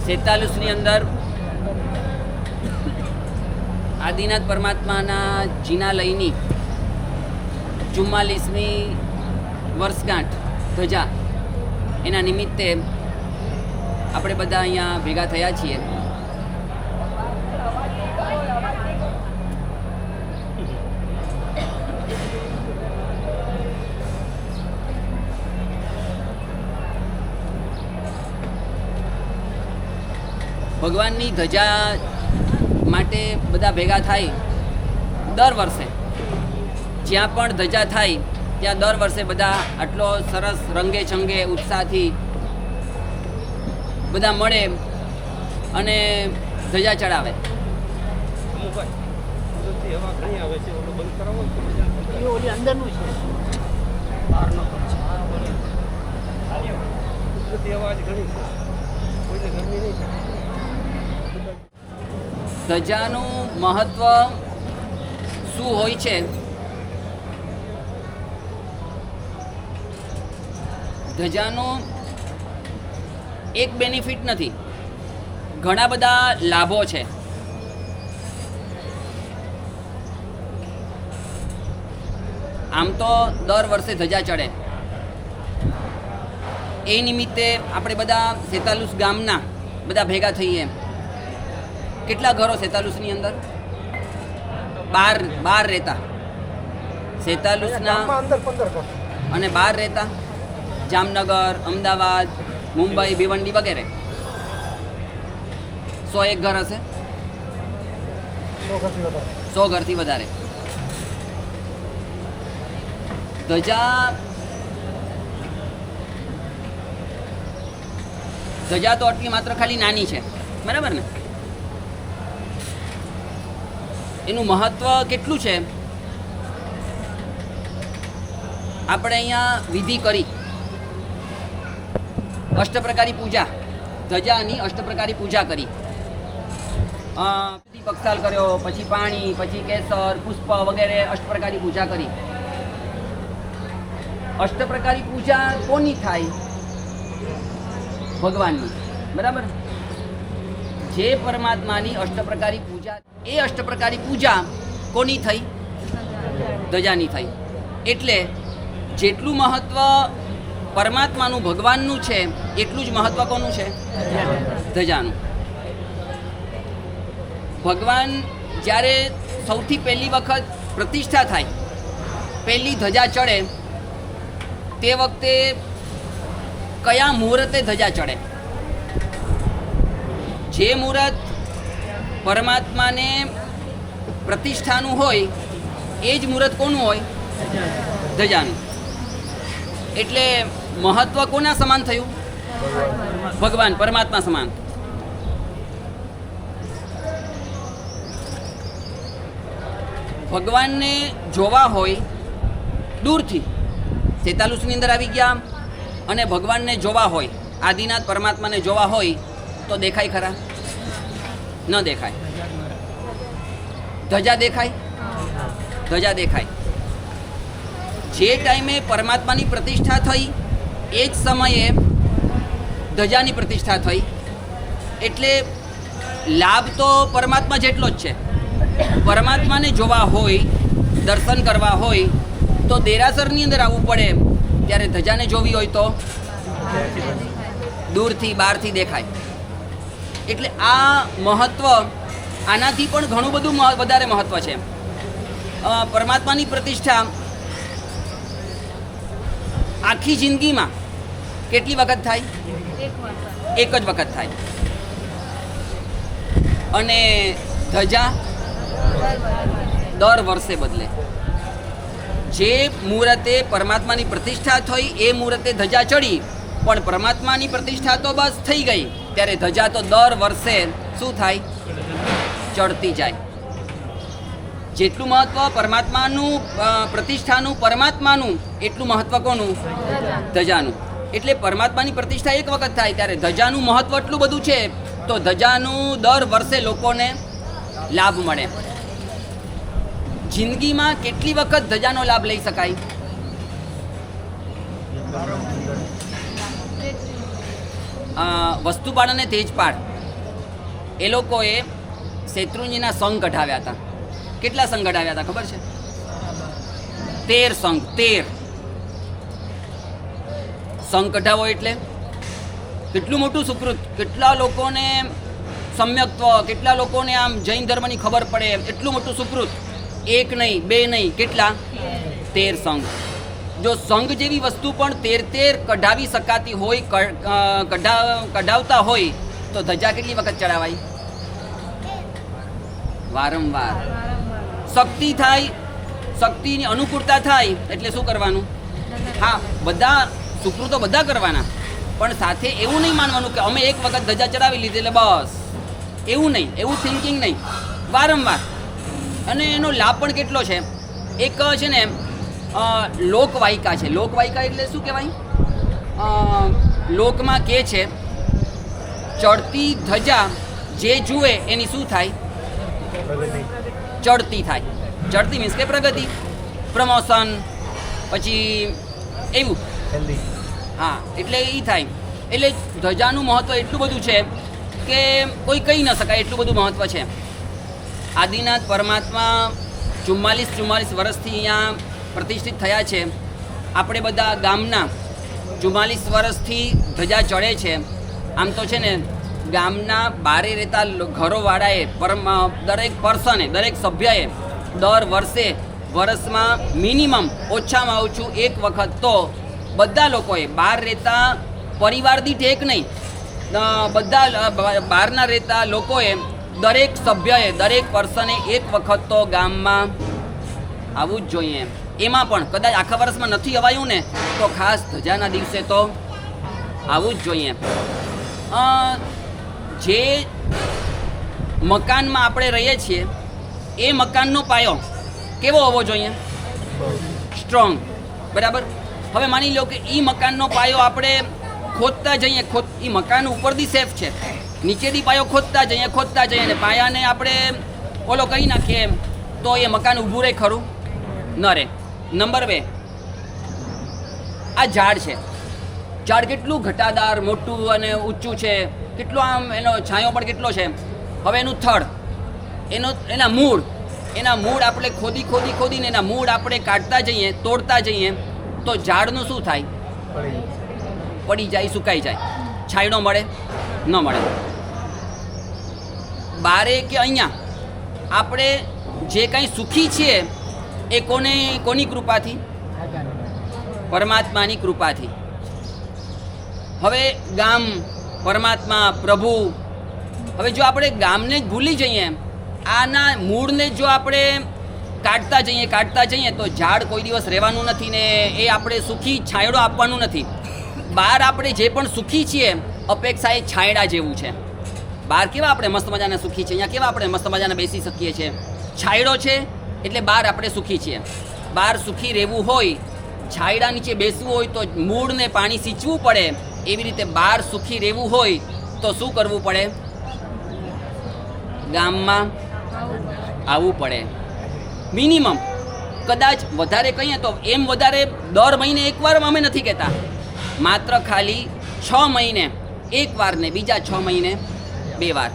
47ની અંદર આદિનાથ પરમાત્માના જિનાલયની 44મી વર્ષગાંઠ ધજા એના નિમિત્તે આપણે બધા અહીંયા ભેગા થયા છીએ. ભગવાનની ધજા માટે બધા ભેગા થાય. દર વર્ષે જ્યાં પણ ધજા થાય ત્યાં દર વર્ષે બધા આટલો સરસ રંગે ચંગે ઉત્સાહથી બધા મળે અને ધજા ચડાવે. ધજાનું મહત્વ શું હોય છે? ધજાનો એક બેનિફિટ નથી, ઘણા બધા લાભો છે. આમ તો દર વર્ષે ધજા ચડે. એ નિમિત્તે આપણે બધા 47 ગામના બધા ભેગા થઈએ. કેટલા ઘરો 47ની અંદર? 12 રહેતા 47ના અને 12 રહેતા જામનગર, અમદાવાદ, મુંબઈ, ભિવંડી વગેરે 101 ઘર હશે, 100 ઘરથી વધારે. ધજા તો આટલી માત્ર ખાલી નાની છે, બરાબર ને? એનું મહત્વ કેટલું છે? આપણે અહીંયા વિધિ કરી અષ્ટપ્રકારી પૂજા, ધજાની અષ્ટપ્રકારી પૂજા કરી. પક્ષાલ કર્યો, પછી પાણી, પછી કેસર, પુષ્પ વગેરે અષ્ટપ્રકારી પૂજા કરી. અષ્ટપ્રકારી પૂજા કોની થાય? ભગવાનની, બરાબર? જે પરમાત્માની અષ્ટપ્રકારી પૂજા, એ અષ્ટપ્રકારી પૂજા કોની થઈ? ધજાની થઈ. એટલે જેટલું મહત્વ પરમાત્માનું, ભગવાનનું છે, એટલું જ મહત્વ કોનું છે? ધજાનું. ભગવાન જ્યારે સૌથી પહેલી વખત પ્રતિષ્ઠા થાય, પહેલી ધજા ચડે, તે વખતે કયા મુહૂર્તે ધજા ચડે? જે મુહૂર્ત પરમાત્માને પ્રતિષ્ઠાનું હોય એ જ મુહૂર્ત કોનું હોય? ધજાનું. એટલે મહત્વ કોના સમાન થયું? ભગવાન, પરમાત્મા સમાન. ભગવાનને જોવા હોય દૂરથી, 47ની અંદર આવી ગયા, અને ભગવાનને જોવા હોય, આદિનાથ પરમાત્માને જોવા હોય તો દેખાય ખરા? ન દેખાય. ધજા દેખાય? ધજા દેખાય. જે ટાઈમે પરમાત્માની પ્રતિષ્ઠા થઈ એ જ સમયે ધજાની પ્રતિષ્ઠા થઈ. એટલે લાભ તો પરમાત્મા જેટલો જ છે. પરમાત્માને જોવા હોય, દર્શન કરવા હોય તો દેરાસરની અંદર આવવું પડે. ત્યારે ધજાને જોવી હોય તો દૂરથી, બહારથી દેખાય. એટલે આ મહત્વ, આનાથી પણ ઘણું બધું વધારે મહત્વ છે. પરમાત્માની પ્રતિષ્ઠા આખી જિંદગીમાં કેટલી વખત થાય? એક જ વખત થાય. અને ધજા દર વર્ષે બદલે. જે મુહૂર્તે પરમાત્માની પ્રતિષ્ઠા થઈ એ મુહૂર્તે ધજા ચડી, પણ પરમાત્માની પ્રતિષ્ઠા તો બસ થઈ ગઈ, ત્યારે ધજા તો દર વર્ષે શું થાય? ચડતી જાય. જેટલું મહત્વ પરમાત્માનું, પ્રતિષ્ઠાનું, પરમાત્માનું, એટલું મહત્વ કોનું? ધજાનું. એટલે પરમાત્માની પ્રતિષ્ઠા એક વખત થાય ત્યારે ધજાનું મહત્વ એટલું બધું છે, તો ધજાનું દર વર્ષે લોકોને લાભ મળે. જિંદગીમાં કેટલી વખત ધજાનો લાભ લઈ શકાય? વસ્તુપાળ અને તેજપાળ એ લોકોએ શેત્રુંજીના સંઘ કઢાવ્યા હતા. કેટલા સંઘ કઢાવ્યા હતા ખબર છે? 13 સંઘ. 13 સંઘ કઢાવો એટલે કેટલું મોટું સુકૃત, કેટલા લોકોને સમ્યક્ત્વ, કેટલા લોકોને આમ જૈન ધર્મની ખબર પડે, એટલું મોટું સુકૃત. 1 નહીં, 2 નહીં, કેટલા? 13 સંઘ. જો સંઘ જેવી વસ્તુ પણ 13 કઢાવી શકાતી હોય, કઢાવતા હોય, તો ધજા કેટલી વખત ચડાવાય? વારંવાર. શક્તિ થાય, શક્તિની અનુકૂળતા થાય એટલે શું કરવાનું? હા, બધા સુકૃતો બધા કરવાના, પણ સાથે એવું નહીં માનવાનું કે અમે એક વખત ધજા ચડાવી લીધી એટલે બસ. એવું નહીં, એવું થિંકિંગ નહીં, વારંવાર. અને એનો લાભ પણ કેટલો છે. એક છે ને લોકવાયકા છે. લોકવાયકા એટલે શું કહેવાય? લોકમાં કે છે ચડતી ધજા જે જુએ એની શું થાય? ચડતી થાય. ચડતી મીન્સ કે પ્રગતિ, પ્રમોશન, પછી એવું. હા, એટલે એ થાય. એટલે ધજાનું મહત્ત્વ એટલું બધું છે કે કોઈ કહી ન શકાય, એટલું બધું મહત્ત્વ છે. આદિનાથ પરમાત્મા 44 વર્ષથી અહીંયા પ્રતિષ્ઠિત થયા છે. આપણે બધા ગામના 44 વર્ષથી ધજા ચડે છે. આમ તો છે ને ગામના બારે રહેતા ઘરોવાળાએ દરેક પર્સને, દરેક સભ્યએ દર વર્ષમાં મિનિમમ ઓછામાં ઓછું એક વખત તો બધા લોકોએ બહાર રહેતા પરિવાર દીઠ એક નહીં, બધા બહારના રહેતા લોકોએ દરેક સભ્યએ, દરેક પર્સને એક વખત તો ગામમાં આવવું જ જોઈએ. એમાં પણ કદાચ આખા વર્ષમાં નથી અવાયું ને તો ખાસ ધજાના દિવસે તો આવવું જ જોઈએ. જે મકાનમાં આપણે રહીએ છીએ એ મકાનનો પાયો કેવો હોવો જોઈએ? સ્ટ્રોંગ. બરાબર. હવે માની લો કે એ મકાનનો પાયો આપણે ખોદતા જઈએ, એ મકાન ઉપરથી સેફ છે, નીચેથી પાયો ખોદતા જઈએ અને પાયાને આપણે ઓલો કરી નાખીએ તો એ મકાન ઊભું રહે ખરું? ન રહે. નંબર 2, આ ઝાડ છે. ઝાડ કેટલું ઘટાદાર, મોટું અને ઊંચું છે, કેટલો આમ એનો છાંયો પણ કેટલો છે. હવે એનું થડ, એના મૂળ આપણે ખોદીને એના મૂળ આપણે કાઢતા જઈએ, તોડતા જઈએ તો ઝાડનું શું થાય? પડી જાય, સુકાઈ જાય. છાંયડો મળે? ન મળે. બારે કે અહીંયા આપણે જે કંઈ સુખી છીએ એ કોની કૃપાથી? પરમાત્માની કૃપાથી. હવે ગામ, પરમાત્મા, પ્રભુ. હવે જો આપણે ગામને જ ભૂલી જઈએ, આના મૂળને જો આપણે કાઢતા જઈએ તો ઝાડ કોઈ દિવસ રહેવાનું નથી ને એ આપણે સુખી છાંયડો આપવાનું નથી. બહાર આપણે જે પણ સુખી છીએ અપેક્ષા એ છાંયડા જેવું છે. બહાર કેવા આપણે મસ્ત મજાના સુખી છીએ, અહીંયા કેવા આપણે મસ્ત મજાના બેસી શકીએ છીએ. છાંયડો છે એટલે બહાર આપણે સુખી છીએ. બહાર સુખી રહેવું હોય, છાંયડા નીચે બેસવું હોય તો મૂળને પાણી સિંચવું પડે. એવી રીતે બહાર સુખી રહેવું હોય તો શું કરવું પડે? ગામમાં આવવું પડે. મિનિમમ કદાચ વધારે કહીએ તો એમ વધારે દર મહિને એકવાર અમે નથી કહેતા, માત્ર ખાલી 6 મહિને એકવાર ને બીજા 6 મહિને 2 વાર.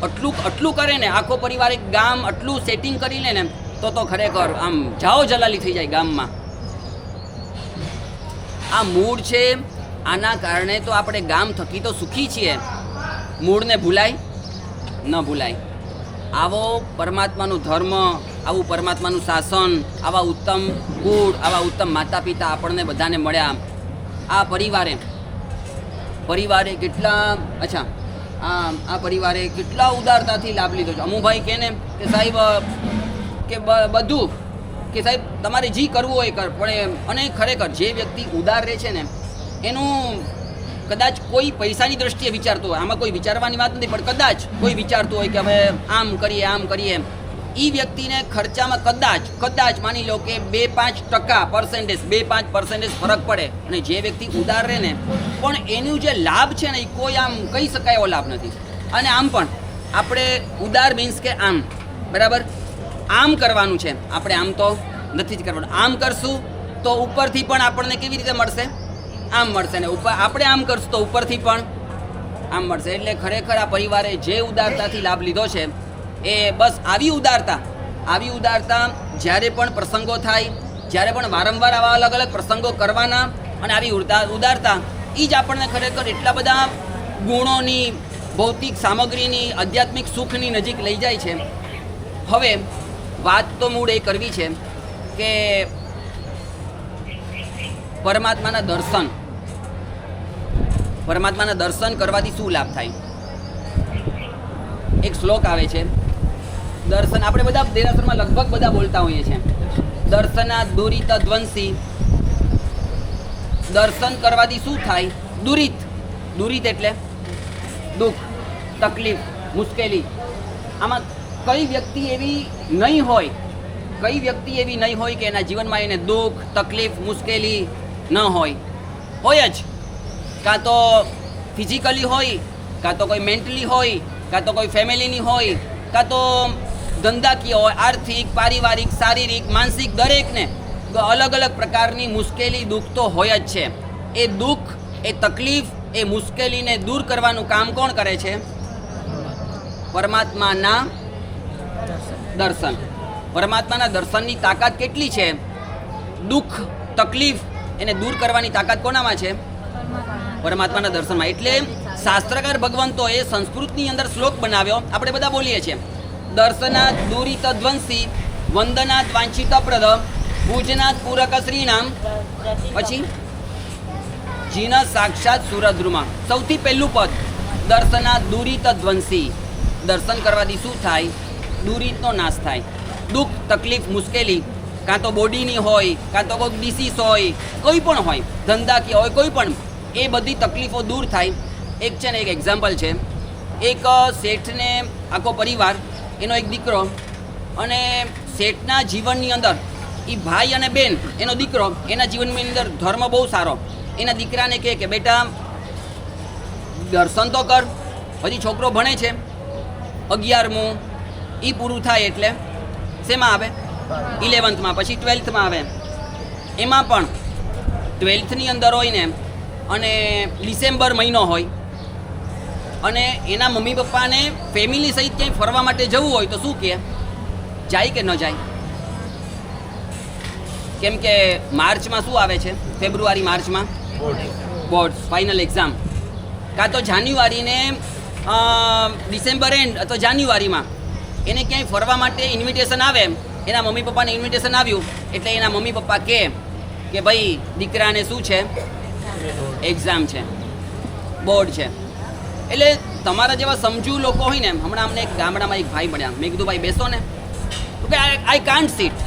આટલું કરે ને આખો પરિવાર, એક ગામ આટલું સેટિંગ કરી લે ને તો ખરેખર આમ જાઓ જલાલી થઈ જાય ગામમાં. આ મૂળ છે, આના કારણે તો આપણે ગામ થકી તો સુખી છીએ. મૂળને ભૂલાય? ન ભૂલાય. આવો પરમાત્માનો ધર્મ, આવું પરમાત્માનું શાસન, આવા ઉત્તમ કુળ, આવા ઉત્તમ માતા પિતા આપણને બધાને મળ્યા. આ પરિવારે કેટલા આ પરિવારે કેટલા ઉદારતાથી લાભ લીધો છે. અમુભાઈ કહે ને કે સાહેબ કે બધું કે સાહેબ તમારે જે કરવું હોય કર, પણ અને ખરેખર જે વ્યક્તિ ઉદાર રહે છે ને એનું કદાચ કોઈ પૈસાની દ્રષ્ટિએ વિચારતું હોય, આમાં કોઈ વિચારવાની વાત નથી, પણ કદાચ કોઈ વિચારતું હોય કે હવે આમ કરીએ, એ વ્યક્તિને ખર્ચામાં કદાચ માની લો કે 2-5% ફરક પડે. અને જે વ્યક્તિ ઉદાર રહે ને પણ એનું જે લાભ છે ને એ કોઈ આમ કહી શકાય એવો લાભ નથી. અને આમ પણ આપણે ઉદાર મીન્સ કે આમ, બરાબર, આમ કરવાનું છે આપણે, આમ તો નથી જ કરવાનું. આમ કરશું તો ઉપરથી પણ આપણને કેવી રીતે મળશે? આમ મળશે ને આપણે આમ કરશું તો ઉપરથી પણ આમ મળશે. એટલે ખરેખર આ પરિવારે જે ઉદારતાથી લાભ લીધો છે એ બસ આવી ઉદારતા જ્યારે પણ પ્રસંગો થાય, જ્યારે પણ વારંવાર આવા અલગ અલગ પ્રસંગો કરવાના, અને આવી ઉદારતા એ જ આપણને ખરેખર એટલા બધા ગુણોની, ભૌતિક સામગ્રીની, આધ્યાત્મિક સુખની નજીક લઈ જાય છે. હવે વાત તો મૂળ એ કરવી છે કે પરમાત્માના દર્શન કરવાથી શું લાભ થાય. એક શ્લોક આવે છે, દર્શન આપણે બધા દેરાસરમાં લગભગ બધા બોલતા હોઈએ છીએ, દર્શનાત દુરિત ધ્વંસી. દર્શન કરવાથી શું થાય? દુરિત એટલે દુઃખ, તકલીફ, મુશ્કેલી. આમાં કઈ વ્યક્તિ એવી નહીં હોય કે એના જીવનમાં એને દુઃખ, તકલીફ, મુશ્કેલી ન હોય જ. કાં તો ફિઝિકલી હોય, કાં તો કોઈ મેન્ટલી હોય, કાં તો કોઈ ફેમિલીની હોય, કાં તો ધંધાકીય હોય, આર્થિક, પારિવારિક, શારીરિક, માનસિક, દરેકને અલગ અલગ પ્રકારની મુશ્કેલી, દુઃખ તો હોય જ છે. એ દુઃખ, એ તકલીફ, એ મુશ્કેલીને દૂર કરવાનું કામ કોણ કરે છે? પરમાત્માના દર્શન. પરમાત્માના દર્શનની તાકાત કેટલી છે? દુઃખ, તકલીફ એને દૂર કરવાની તાકાત કોનામાં છે? પરમાત્માના દર્શનમાં. એટલે શાસ્ત્રકાર ભગવંતોએ સંસ્કૃતની અંદર શ્લોક બનાવ્યો, આપણે બધા બોલીએ છીએ, દર્શનાત દુરિત ધ્વંસી, વંદનાત વાંછિત પ્રદ, પૂજનાત પૂરક શ્રીનામ. પછી જીન સાક્ષાત સુરદ્રુમા. સૌથી પહેલું પદ દર્શનાત દુરિત ધ્વંસી. દર્શન કરવાથી શું થાય? દુરિતનો નાશ થાય. દુઃખ, તકલીફ, મુશ્કેલી કાં તો બોડીની હોય, કાં તો કોઈ ડિસીઝ હોય, કોઈ પણ હોય, ધંધાકીય હોય, કોઈ પણ, એ બધી તકલીફો દૂર થાય. એક છે ને, એક એક્ઝામ્પલ છે, એક શેઠને આખો પરિવાર, એનો એક દીકરો, અને શેઠના જીવનની અંદર એ ભાઈ અને બેન, એનો દીકરો, એના જીવનની અંદર ધર્મ બહુ સારો. એના દીકરાને કહે કે બેટા દર્શન તો કર, હજી છોકરો ભણે છે, 11મું એ પૂરું થાય એટલે શેમાં આવે? 11th, પછી 12th આવે. એમાં પણ 12thની અંદર હોય ને, અને ડિસેમ્બર મહિનો હોય, અને એના મમ્મી પપ્પાને ફેમિલી સહિત ક્યાંય ફરવા માટે જવું હોય તો શું કહે? જાય કે ન જાય? કેમ કે માર્ચમાં શું આવે છે? ફેબ્રુઆરી માર્ચમાં બોર્ડ્સ, ફાઇનલ એક્ઝામ. કાં તો જાન્યુઆરીને ડિસેમ્બર એન્ડ અથવા જાન્યુઆરીમાં એને ક્યાંય ફરવા માટે ઇન્વિટેશન આવે. એના મમ્મી પપ્પાને ઇન્વિટેશન આવ્યું એટલે એના મમ્મી પપ્પા કહે કે ભાઈ દીકરાને શું છે? એક્ઝામ છે, બોર્ડ છે. એટલે તમારા જેવા સમજુ લોકો હોય ને, હમણાં અમને એક ગામડામાં એક ભાઈ મળ્યા, મેં કીધું ભાઈ બેસો ને, તો કે આઈ કાન્ટ સીટ.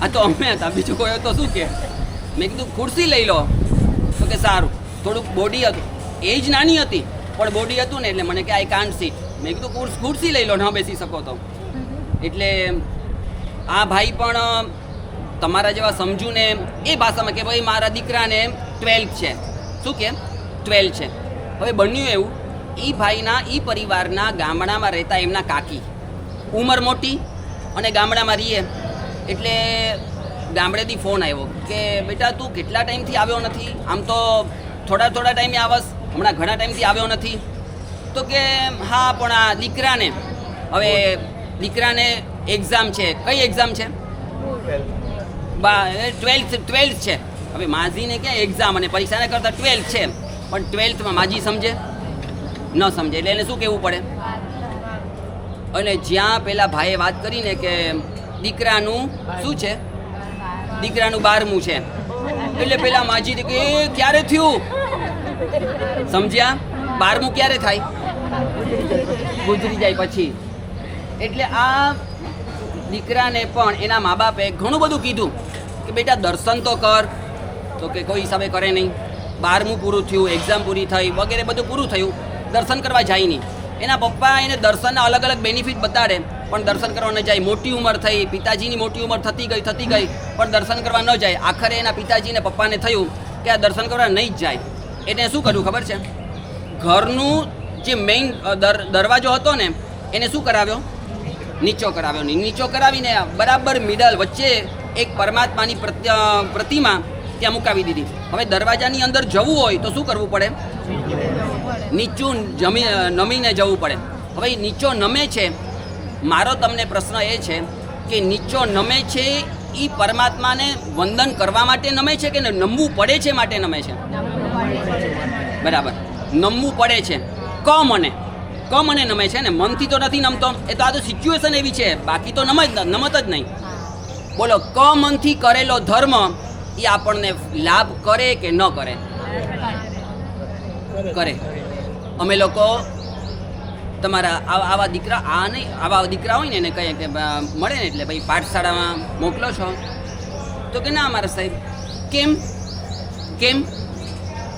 આ તો અમે હતા, બીજું કોઈ તો શું કે? મેં કીધું ખુરશી લઈ લો, તો કે સારું. થોડુંક બોડી હતું, એજ નાની હતી પણ બોડી હતું ને, એટલે મને કે આઈ કાન્ટ સીટ. મેં કીધું ખુરશી લઈ લો, ન બેસી શકો તો. એટલે આ ભાઈ પણ તમારા જેવા સમજુ ને એ ભાષામાં કે ભાઈ મારા દીકરાને 12th છે. શું કે 12 છે? હવે બન્યું એવું, એ ભાઈના, એ પરિવારના ગામડામાં રહેતા એમના કાકી, ઉંમર મોટી અને ગામડામાં રહીએ. એટલે ગામડેથી ફોન આવ્યો કે બેટા તું કેટલા ટાઈમથી આવ્યો નથી? આમ તો થોડા ટાઈમે આવસ, હમણાં ઘણા ટાઈમથી આવ્યો નથી. તો કે હા પણ આ દીકરાને એક્ઝામ છે. કઈ એક્ઝામ છે? 12th છે. હવે માજીને ક્યાં એક્ઝામ અને પરીક્ષાને કરતાં 12th છે, પણ 12thમાં માજી સમજે? ન સમજે. એટલે એને શું કહેવું પડે? અને જ્યાં પેલા ભાઈએ વાત કરીને કે દીકરાનું શું છે? દીકરાનું 12મું છે. એટલે પેલા માજી કે ક્યારે થયું? સમજ્યા? 12મું ક્યારે થાય? ગુજરી જાય પછી. એટલે આ દીકરાને પણ એના મા બાપે ઘણું બધું કીધું કે બેટા દર્શન તો કર, તો કે કોઈ હિસાબે કરે નહીં. 12મું પૂરું થયું, એક્ઝામ પૂરી થઈ, વગેરે બધું પૂરું થયું, દર્શન કરવા જાય નહીં. એના પપ્પા એને દર્શનના અલગ અલગ બેનિફિટ બતાડે, પણ દર્શન કરવા ન જાય. મોટી ઉંમર થઈ, પિતાજીની મોટી ઉંમર થતી ગઈ, પણ દર્શન કરવા ન જાય. આખરે એના પિતાજીને પપ્પાને થયું કે આ દર્શન કરવા નહીં જ જાય. એટલે શું કર્યું ખબર છે? ઘરનું જે મેઇન દરવાજો હતો ને, એને શું કરાવ્યો? નીચો કરાવ્યો. નીચો કરાવીને બરાબર મિડલ વચ્ચે એક પરમાત્માની પ્રતિમા ત્યાં મુકાવી દીધી. હવે દરવાજાની અંદર જવું હોય તો શું કરવું પડે? નીચું નમીને જવું પડે. હવે નીચો નમે છે, મારો તમને પ્રશ્ન એ છે કે નીચો નમે છે એ પરમાત્માને વંદન કરવા માટે નમે છે કે નમવું પડે છે માટે નમે છે? બરાબર, નમવું પડે છે. ક મને નમે છે ને, મનથી તો નથી નમતો. એ તો આ તો સિચ્યુએશન એવી છે, બાકી તો નમત જ નહીં. બોલો, ક મનથી કરેલો ધર્મ એ આપણને લાભ કરે કે ન કરે? કરે. અમે લોકો તમારા આવા દીકરા હોય ને એને કહીએ કે મળે ને એટલે ભાઈ પાઠશાળામાં મોકલો છો, તો કે ના અમારા સાહેબ. કેમ?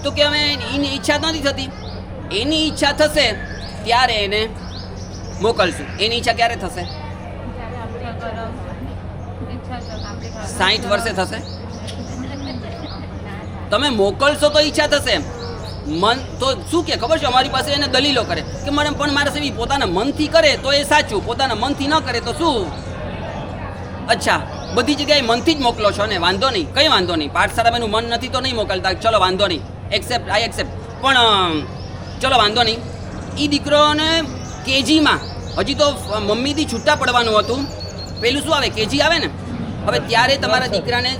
તો કે હવે એની ઈચ્છા નથી થતી. એની ઈચ્છા થશે ત્યારે એને મોકલશું. એની ઈચ્છા ક્યારે થશે? 60 વર્ષે થશે. તમે મોકલશો તો ઈચ્છા થશે. મન તો શું કે ખબર છે, અમારી પાસે એને દલીલો કરે કે મને પણ મારા સેવી પોતાના મનથી કરે તો એ સાચું, પોતાના મનથી ન કરે તો શું? અચ્છા, બધી જગ્યાએ મનથી જ મોકલો છો ને, વાંધો નહીં, કંઈ વાંધો નહીં. પાઠશાળામાં એનું મન નથી તો નહીં મોકલતા, ચલો વાંધો નહીં, આઈ એક્સેપ્ટ. પણ ચલો વાંધો નહીં, એ દીકરોને કેજીમાં હજી તો મમ્મીથી છૂટા પડવાનું હતું. પેલું શું આવે, કેજી આવે ને. હવે ત્યારે તમારા દીકરાને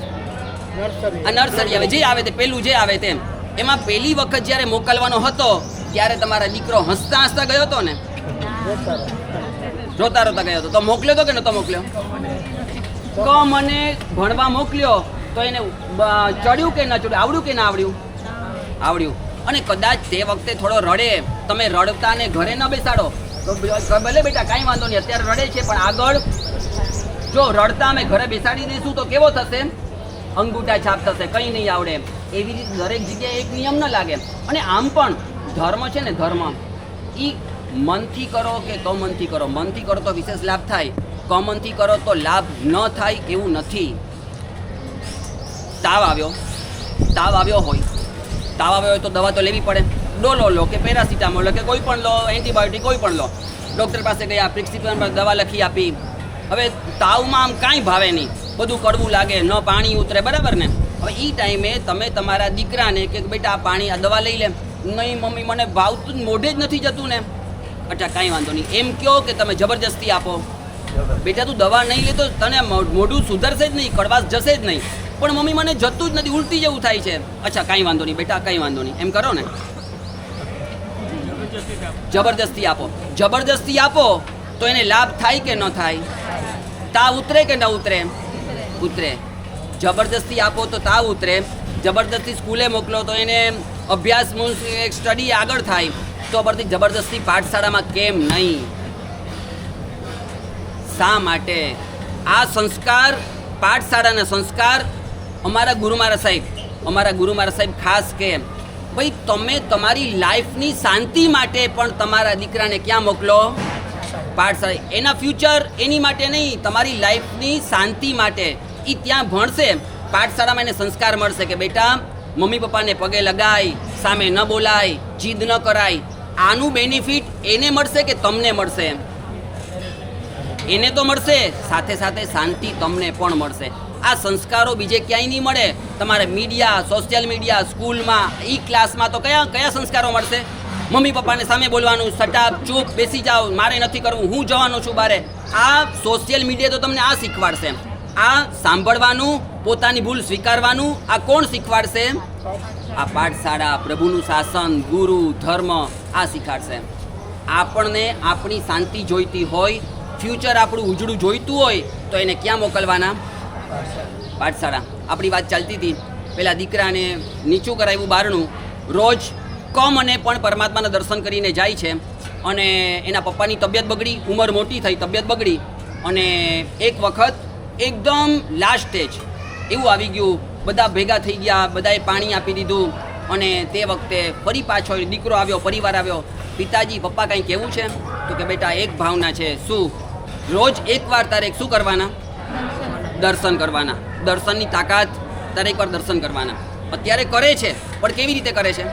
નર્સરી આવે, જે આવે તે પેલું જે આવે તેમ, એમાં પહેલી વખત જ્યારે મોકલવાનો હતો ત્યારે તમારા દીકરો હસતા હસતા ગયો હતો ને, રોતા ગયો હતો. તો મોકલ્યો તો કે નતો મોકલ્યો? મને ભણવા મોકલ્યો તો એને ચડ્યું કે ન ચડ્યું, આવડ્યું કે ના આવડ્યું. અને કદાચ તે વખતે થોડો રડે, તમે રડતા ને ઘરે ન બેસાડો તો ભલે બેટા કાંઈ વાંધો નહીં, અત્યારે રડે છે પણ આગળ જો રડતા અમે ઘરે બેસાડી દઈશું તો કેવો થશે? અંગૂઠા છાપ થશે, કંઈ નહીં આવડે. એવી રીતે દરેક જગ્યાએ એક નિયમ ન લાગે. અને આમ પણ ધર્મ છે ને, ધર્મ એ મનથી કરો કે કમનથી કરો. મનથી કરો તો વિશેષ લાભ થાય, કમનથી કરો તો લાભ ન થાય એવું નથી. તાવ આવ્યો હોય તો દવા તો લેવી પડે. ડોલો લો કે પેરાસિટામોલ લો કે કોઈ પણ લો, એન્ટીબાયોટિક કોઈ પણ લો. ડૉક્ટર પાસે ગયા, પ્રિસ્ક્રિપ્શન પર દવા લખી આપી. હવે તાવમાં આમ કાંઈ ભાવે નહીં, બધું કડવું લાગે, ન પાણી ઉતરે, બરાબર ને. હવે એ ટાઈમે તમે તમારા દીકરાને કે બેટા આ પાણી, આ દવા લઈ લે. નહીં મમ્મી મને ભાવતું મોઢે જ નથી જતું ને. અચ્છા કાંઈ વાંધો નહીં, એમ કહો કે તમે જબરજસ્તી આપો. બેટા તું દવા નહીં લે તો તને મોઢું સુધરશે જ નહીં, કડવાશ જશે જ નહીં. પણ મમ્મી મને જતું જ નથી, ઉલટી જેવું થાય છે. અચ્છા કાંઈ વાંધો નહીં બેટા, કંઈ વાંધો નહીં, એમ કરો ને. જબરજસ્તી આપો તો એને લાભ થાય કે ન થાય? તાવ ઉતરે કે ન ઉતરે? જબરજસ્તી આપો તો તાવ ઉતરે. જબરજસ્તી સ્કૂલે મોકલો તો એને અભ્યાસ એક સ્ટડી આગળ થાય. તો પરથી જબરજસ્તી પાઠશાળામાં કેમ નહીં? શા માટે? આ સંસ્કાર, પાઠશાળાના સંસ્કાર અમારા ગુરુ મહારાજ સાહેબ ખાસ કે ભાઈ તમે તમારી લાઈફની શાંતિ માટે પણ તમારા દીકરાને ક્યાં મોકલો? પાઠશાળા. એના ફ્યુચર એની માટે નહીં, તમારી લાઈફની શાંતિ માટે. એ ત્યાં ભણશે, પાઠશાળામાં એને સંસ્કાર મળશે કે બેટા મમ્મી પપ્પાને પગે લગાય, સામે ન બોલાય, જીદ ન કરાય. આનું બેનિફિટ એને મળશે કે તમને મળશે? એને તો મળશે, સાથે સાથે શાંતિ તમને પણ મળશે. આ સંસ્કારો બીજે ક્યાંય નહીં મળે. તમારે મીડિયા, સોશિયલ મીડિયા, સ્કૂલમાં, ક્લાસમાં તો કયા સંસ્કારો મળશે? મમ્મી પપ્પાને સામે બોલવાનું, સટાપ, ચૂપ, બેસી જાઓ, મારે નથી કરવું, હું જવાનો છું બારે. આ સોશિયલ મીડિયા તો તમને આ શીખવાડશે. આ સાંભળવાનું, પોતાની ભૂલ સ્વીકારવાનું આ કોણ શીખવાડશે? આ પાઠશાળા, પ્રભુનું શાસન, ગુરુ, ધર્મ આ શીખવાડશે. આપણને આપણી શાંતિ જોઈતી હોય, ફ્યુચર આપણું ઉજળું જોઈતું હોય તો એને ક્યાં મોકલવાના? પાઠશાળા. આપણી વાત ચાલતી હતી, પેલા દીકરાને નીચું કરાવ્યું બારણું. રોજ મને પણ પરમાત્માના દર્શન કરીને જાય છે. અને એના પપ્પાની તબિયત બગડી, ઉંમર મોટી થઈ, તબિયત બગડી. અને એક વખત એકદમ લાસ્ટ સ્ટેજ એવું આવી ગયું, બધા ભેગા થઈ ગયા, બધાએ પાણી આપી દીધું. અને તે વખતે ફરી પાછો દીકરો આવ્યો, પરિવાર આવ્યો. પિતાજી પપ્પા કંઈ કહેવું છે? તો કે બેટા એક ભાવના છે. શું? રોજ એકવાર તારે શું કરવાના? દર્શન કરવાના. દર્શનની તાકાત તારે એકવાર દર્શન કરવાના. અત્યારે કરે છે પણ કેવી રીતે કરે છે?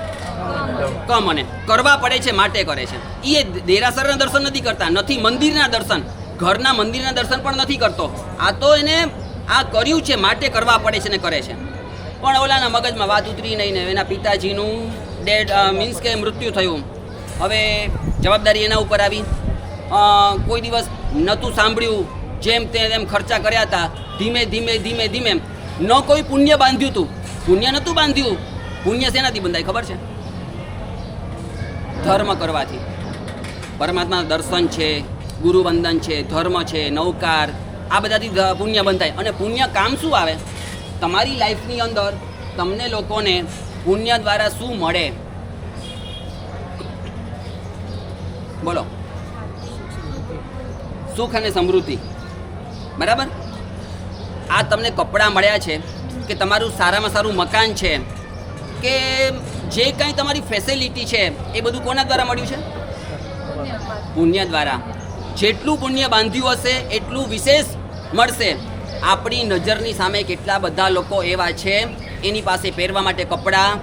મને કરવા પડે છે માટે કરે છે. એ દેરાસરના દર્શન નથી કરતા, નથી મંદિરના દર્શન, ઘરના મંદિરના દર્શન પણ નથી કરતો. આ તો એને આ કર્યું છે માટે કરવા પડે છે ને કરે છે. પણ ઓલાના મગજમાં વાત ઉતરી નહીં ને એના પિતાજીનું ડેડ મીન્સ કે મૃત્યુ થયું. હવે જવાબદારી એના ઉપર આવી. કોઈ દિવસ નહોતું સાંભળ્યું, જેમ તેમ ખર્ચા કર્યા હતા. ધીમે ધીમે ધીમે ધીમે ન કોઈ પુણ્ય બાંધ્યું હતું. પુણ્ય નહોતું બાંધ્યું. પુણ્ય શેનાથી બંધાય ખબર છે? ધર્મ કરવાથી. પરમાત્માના દર્શન છે, ગુરુવંદન છે, ધર્મ છે, નવકાર, આ બધાથી પુણ્ય બંધાય. અને પુણ્ય કામ શું આવે? તમારી લાઈફની અંદર તમને લોકોને પુણ્ય દ્વારા શું મળે? બોલો. સુખ અને સમૃદ્ધિ. બરાબર? આ તમને કપડાં મળ્યા છે, કે તમારું સારામાં સારું મકાન છે, કે જે કંઈ તમારી ફેસિલિટી છે, એ બધું કોના દ્વારા મળ્યું છે? પુણ્ય દ્વારા. જેટલું પુણ્ય બાંધ્યું હશે એટલું વિશેષ મળશે. આપણી નજરની સામે કેટલા બધા લોકો એવા છે એની પાસે પહેરવા માટે કપડાં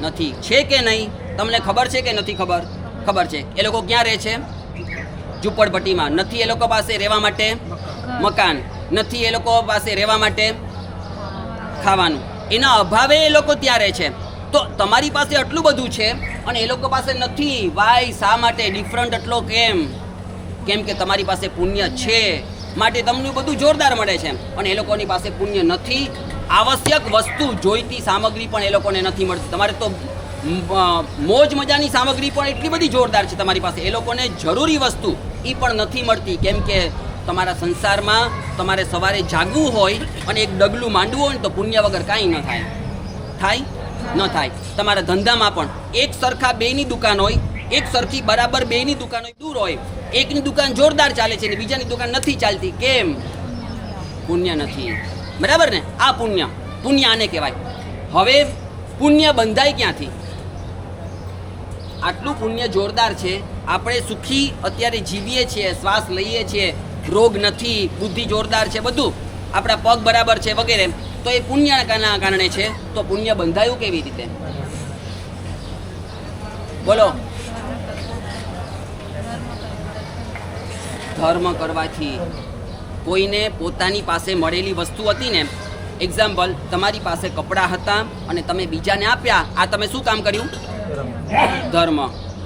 નથી. છે કે નહીં? તમને ખબર છે કે નથી ખબર? ખબર છે. એ લોકો ક્યાં રહે છે? ઝૂંપડપટ્ટીમાં. નથી એ લોકો પાસે રહેવા માટે મકાન, નથી એ લોકો પાસે રહેવા માટે ખાવાનું. એના અભાવે એ લોકો ત્યાં રહે છે. તો તમારી પાસે આટલું બધું છે અને એ લોકો પાસે નથી. વાય? શા માટે ડિફરન્ટ એટલો કેમ? કેમ કે તમારી પાસે પુણ્ય છે માટે તમને બધું જોરદાર મળે છે અને એ લોકોની પાસે પુણ્ય નથી. આવશ્યક વસ્તુ, જોઈતી સામગ્રી પણ એ લોકોને નથી મળતી. તમારે તો મોજ મજાની સામગ્રી પણ એટલી બધી જોરદાર છે તમારી પાસે, એ લોકોને જરૂરી વસ્તુ એ પણ નથી મળતી. કેમ કે તમારા સંસારમાં તમારે સવારે જાગવું હોય અને એક ડગલું માંડવું હોય ને તો પુણ્ય વગર કાંઈ ન થાય. થાય? ન થાય. તમારા ધંધામાં પણ એક સરખા બેની દુકાન હોય, એક સરખી બરાબર બેની દુકાન હોય, દૂર હોય. એકની દુકાન જોરદાર ચાલે છે ને બીજાની દુકાન નથી ચાલતી. કેમ? પુણ્ય નથી. બરાબર ને? આ પુણ્ય. પુણ્ય આને કહેવાય. હવે પુણ્ય બંધાય ક્યાંથી? આટલું પુણ્ય જોરદાર છે. આપણે સુખી અત્યારે જીવીએ છીએ, શ્વાસ લઈએ છીએ, રોગ નથી, બુદ્ધિ જોરદાર છે, બધું આપણા પગ બરાબર છે વગેરે. તો એ પુણ્યના કારણે છે. તો પુણ્ય બંધાયું કેવી રીતે? બોલો. ધર્મ કરવાથી. કોઈને પોતાની પાસે મળેલી વસ્તુ હતી ને, એક્ઝામ્પલ, તમારી પાસે કપડાં હતા અને તમે બીજાને આપ્યા, આ તમે શું કામ કર્યું? ધર્મ.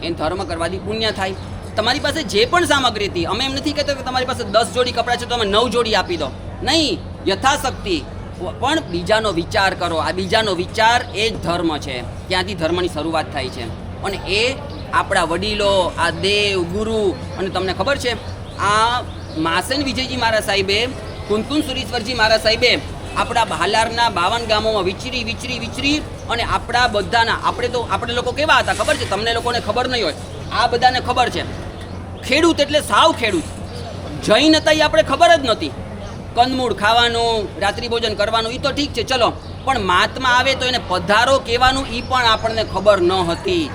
એ ધર્મ કરવાથી પુણ્ય થાય. તમારી પાસે જે પણ સામગ્રી હતી, અમે એમ નથી કહેતા કે તમારી પાસે 10 જોડી કપડાં છે તો તમે 9 જોડી આપી દો. નહીં, યથાશક્તિ. પણ બીજાનો વિચાર કરો. આ બીજાનો વિચાર એ જ ધર્મ છે. ત્યાંથી ધર્મની શરૂઆત થાય છે. અને એ આપણા વડીલો, આ દેવ, ગુરુ, અને તમને ખબર છે આ માસેન વિજયજી મહારાજ સાહેબે, કુંકુમ સુરેશ્વરજી મહારાજ સાહેબે આપણા હાલારના 52 ગામોમાં વિચરી અને આપણા બધાના, આપણે લોકો કેવા હતા ખબર છે? તમને લોકોને ખબર નહીં હોય, આ બધાને ખબર છે. ખેડૂત એટલે સાવ ખેડૂત. જૈન હતા એ આપણે ખબર જ નહોતી. કંદમૂળ ખાવાનું, રાત્રિ ભોજન કરવાનું એ તો ઠીક છે, ચલો. પણ મહાત્મા આવે તો એને પધારો કહેવાનું એ પણ આપણને ખબર ન હતી.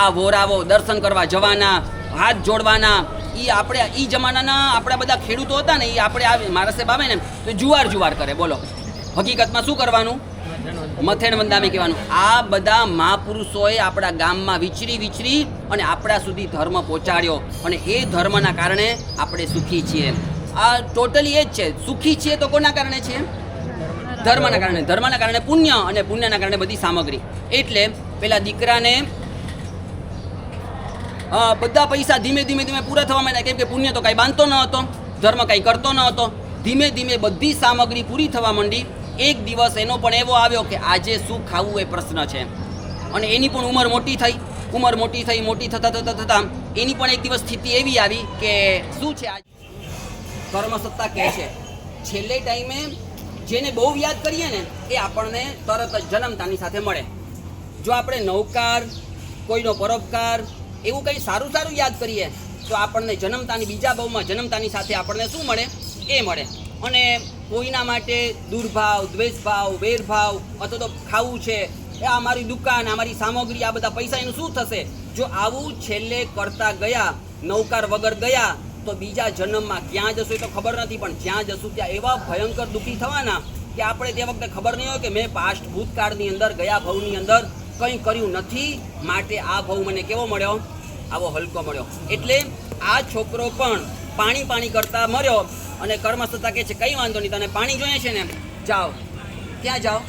આ વોરાવો દર્શન કરવા જવાના, હાથ જોડવાના, એ આપણે એ જમાનાના આપણા બધા ખેડૂતો હતા ને, એ આપણે મારા સાહેબ આવે ને તો જુવાર કરે. બોલો, હકીકતમાં શું કરવાનું? મથેણ વંદામી કહેવાનું. આ બધા મહાપુરુષોએ આપણા ગામમાં વિચરી અને આપણા સુધી ધર્મ પહોંચાડ્યો અને એ ધર્મના કારણે આપણે સુખી છીએ. આ ટોટલી એ જ છે. સુખી છીએ તો કોના કારણે છે? ધર્મના કારણે. ધર્મના કારણે પુણ્ય, અને પુણ્યના કારણે બધી સામગ્રી. એટલે પેલા દીકરાને બધા પૈસા ધીમે ધીમે પૂરા થવા માંડ્યા. કેમ કે પુણ્ય તો કાંઈ બાંધતો ન હતો, ધર્મ કાંઈ કરતો ન હતો. ધીમે ધીમે બધી સામગ્રી પૂરી થવા માંડી. એક દિવસ એનો પણ એવો આવ્યો કે આજે શું ખાવું એ પ્રશ્ન છે. અને એની પણ ઉંમર મોટી થઈ. મોટી થતાં એની પણ એક દિવસ સ્થિતિ એવી આવી કે શું છે, આજ કર્મસત્તા કહે છે છેલ્લે ટાઈમે જેને બહુ યાદ કરીએ ને એ આપણને તરત જ જન્મતાની સાથે મળે. જો આપણે નવકાર, કોઈનો પરોપકાર, એવું કંઈ સારું યાદ કરીએ તો આપણને જન્મતાની, બીજા ભાવમાં જન્મતાની સાથે આપણને શું મળે? એ મળે. અને કોઈના માટે દુર્ભાવ, દ્વેષભાવ, વેરભાવ, અથવા તો ખાવું છે, આ મારી દુકાન, આ મારી સામગ્રી, આ બધા પૈસા, એનું શું થશે? જો આવું છેલ્લે કરતા ગયા, નવકાર વગર ગયા, તો બીજા જન્મમાં ક્યાં જશું એ તો ખબર નથી, પણ જ્યાં જશું ત્યાં એવા ભયંકર દુઃખી થવાના કે આપણે તે વખતે ખબર નહીં હોય કે મેં પાસ્ટ ભૂતકાળની અંદર, ગયા ભાવની અંદર કંઈ કર્યું નથી, માટે આ ભાવ મને કેવો મળ્યો? આવો હલકો મળ્યો. એટલે આ છોકરો પણ પાણી કરતા મર્યો અને કર્મસત્તા કહે છે કંઈ વાંધો નહીં, તને પાણી જોઈએ છે ને, જાઓ. ક્યાં જાઓ?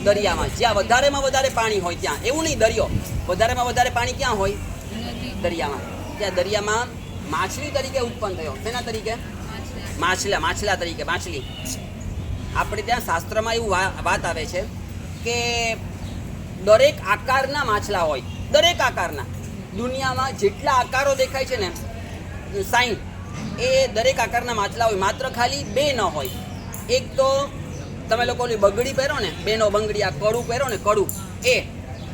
દરિયામાં, જ્યાં વધારેમાં વધારે પાણી હોય ત્યાં. એવું નહીં દરિયો, વધારેમાં વધારે પાણી ક્યાં હોય? દરિયામાં. ત્યાં દરિયામાં માછલી તરીકે ઉત્પન્ન થયો. શેના તરીકે? માછલા તરીકે. માછલી. આપણે ત્યાં શાસ્ત્રમાં એવું વાત આવે છે કે દરેક આકારના માછલા હોય, દરેક આકારના. દુનિયામાં જેટલા આકારો દેખાય છે ને સાઈન, એ દરેક આકારના માછલા હોય. માત્ર ખાલી બે ન હોય. એક તો તમે લોકો બગડી પહેરો ને, બેનો બંગડી, આ કડું પહેરો ને, કડું એ,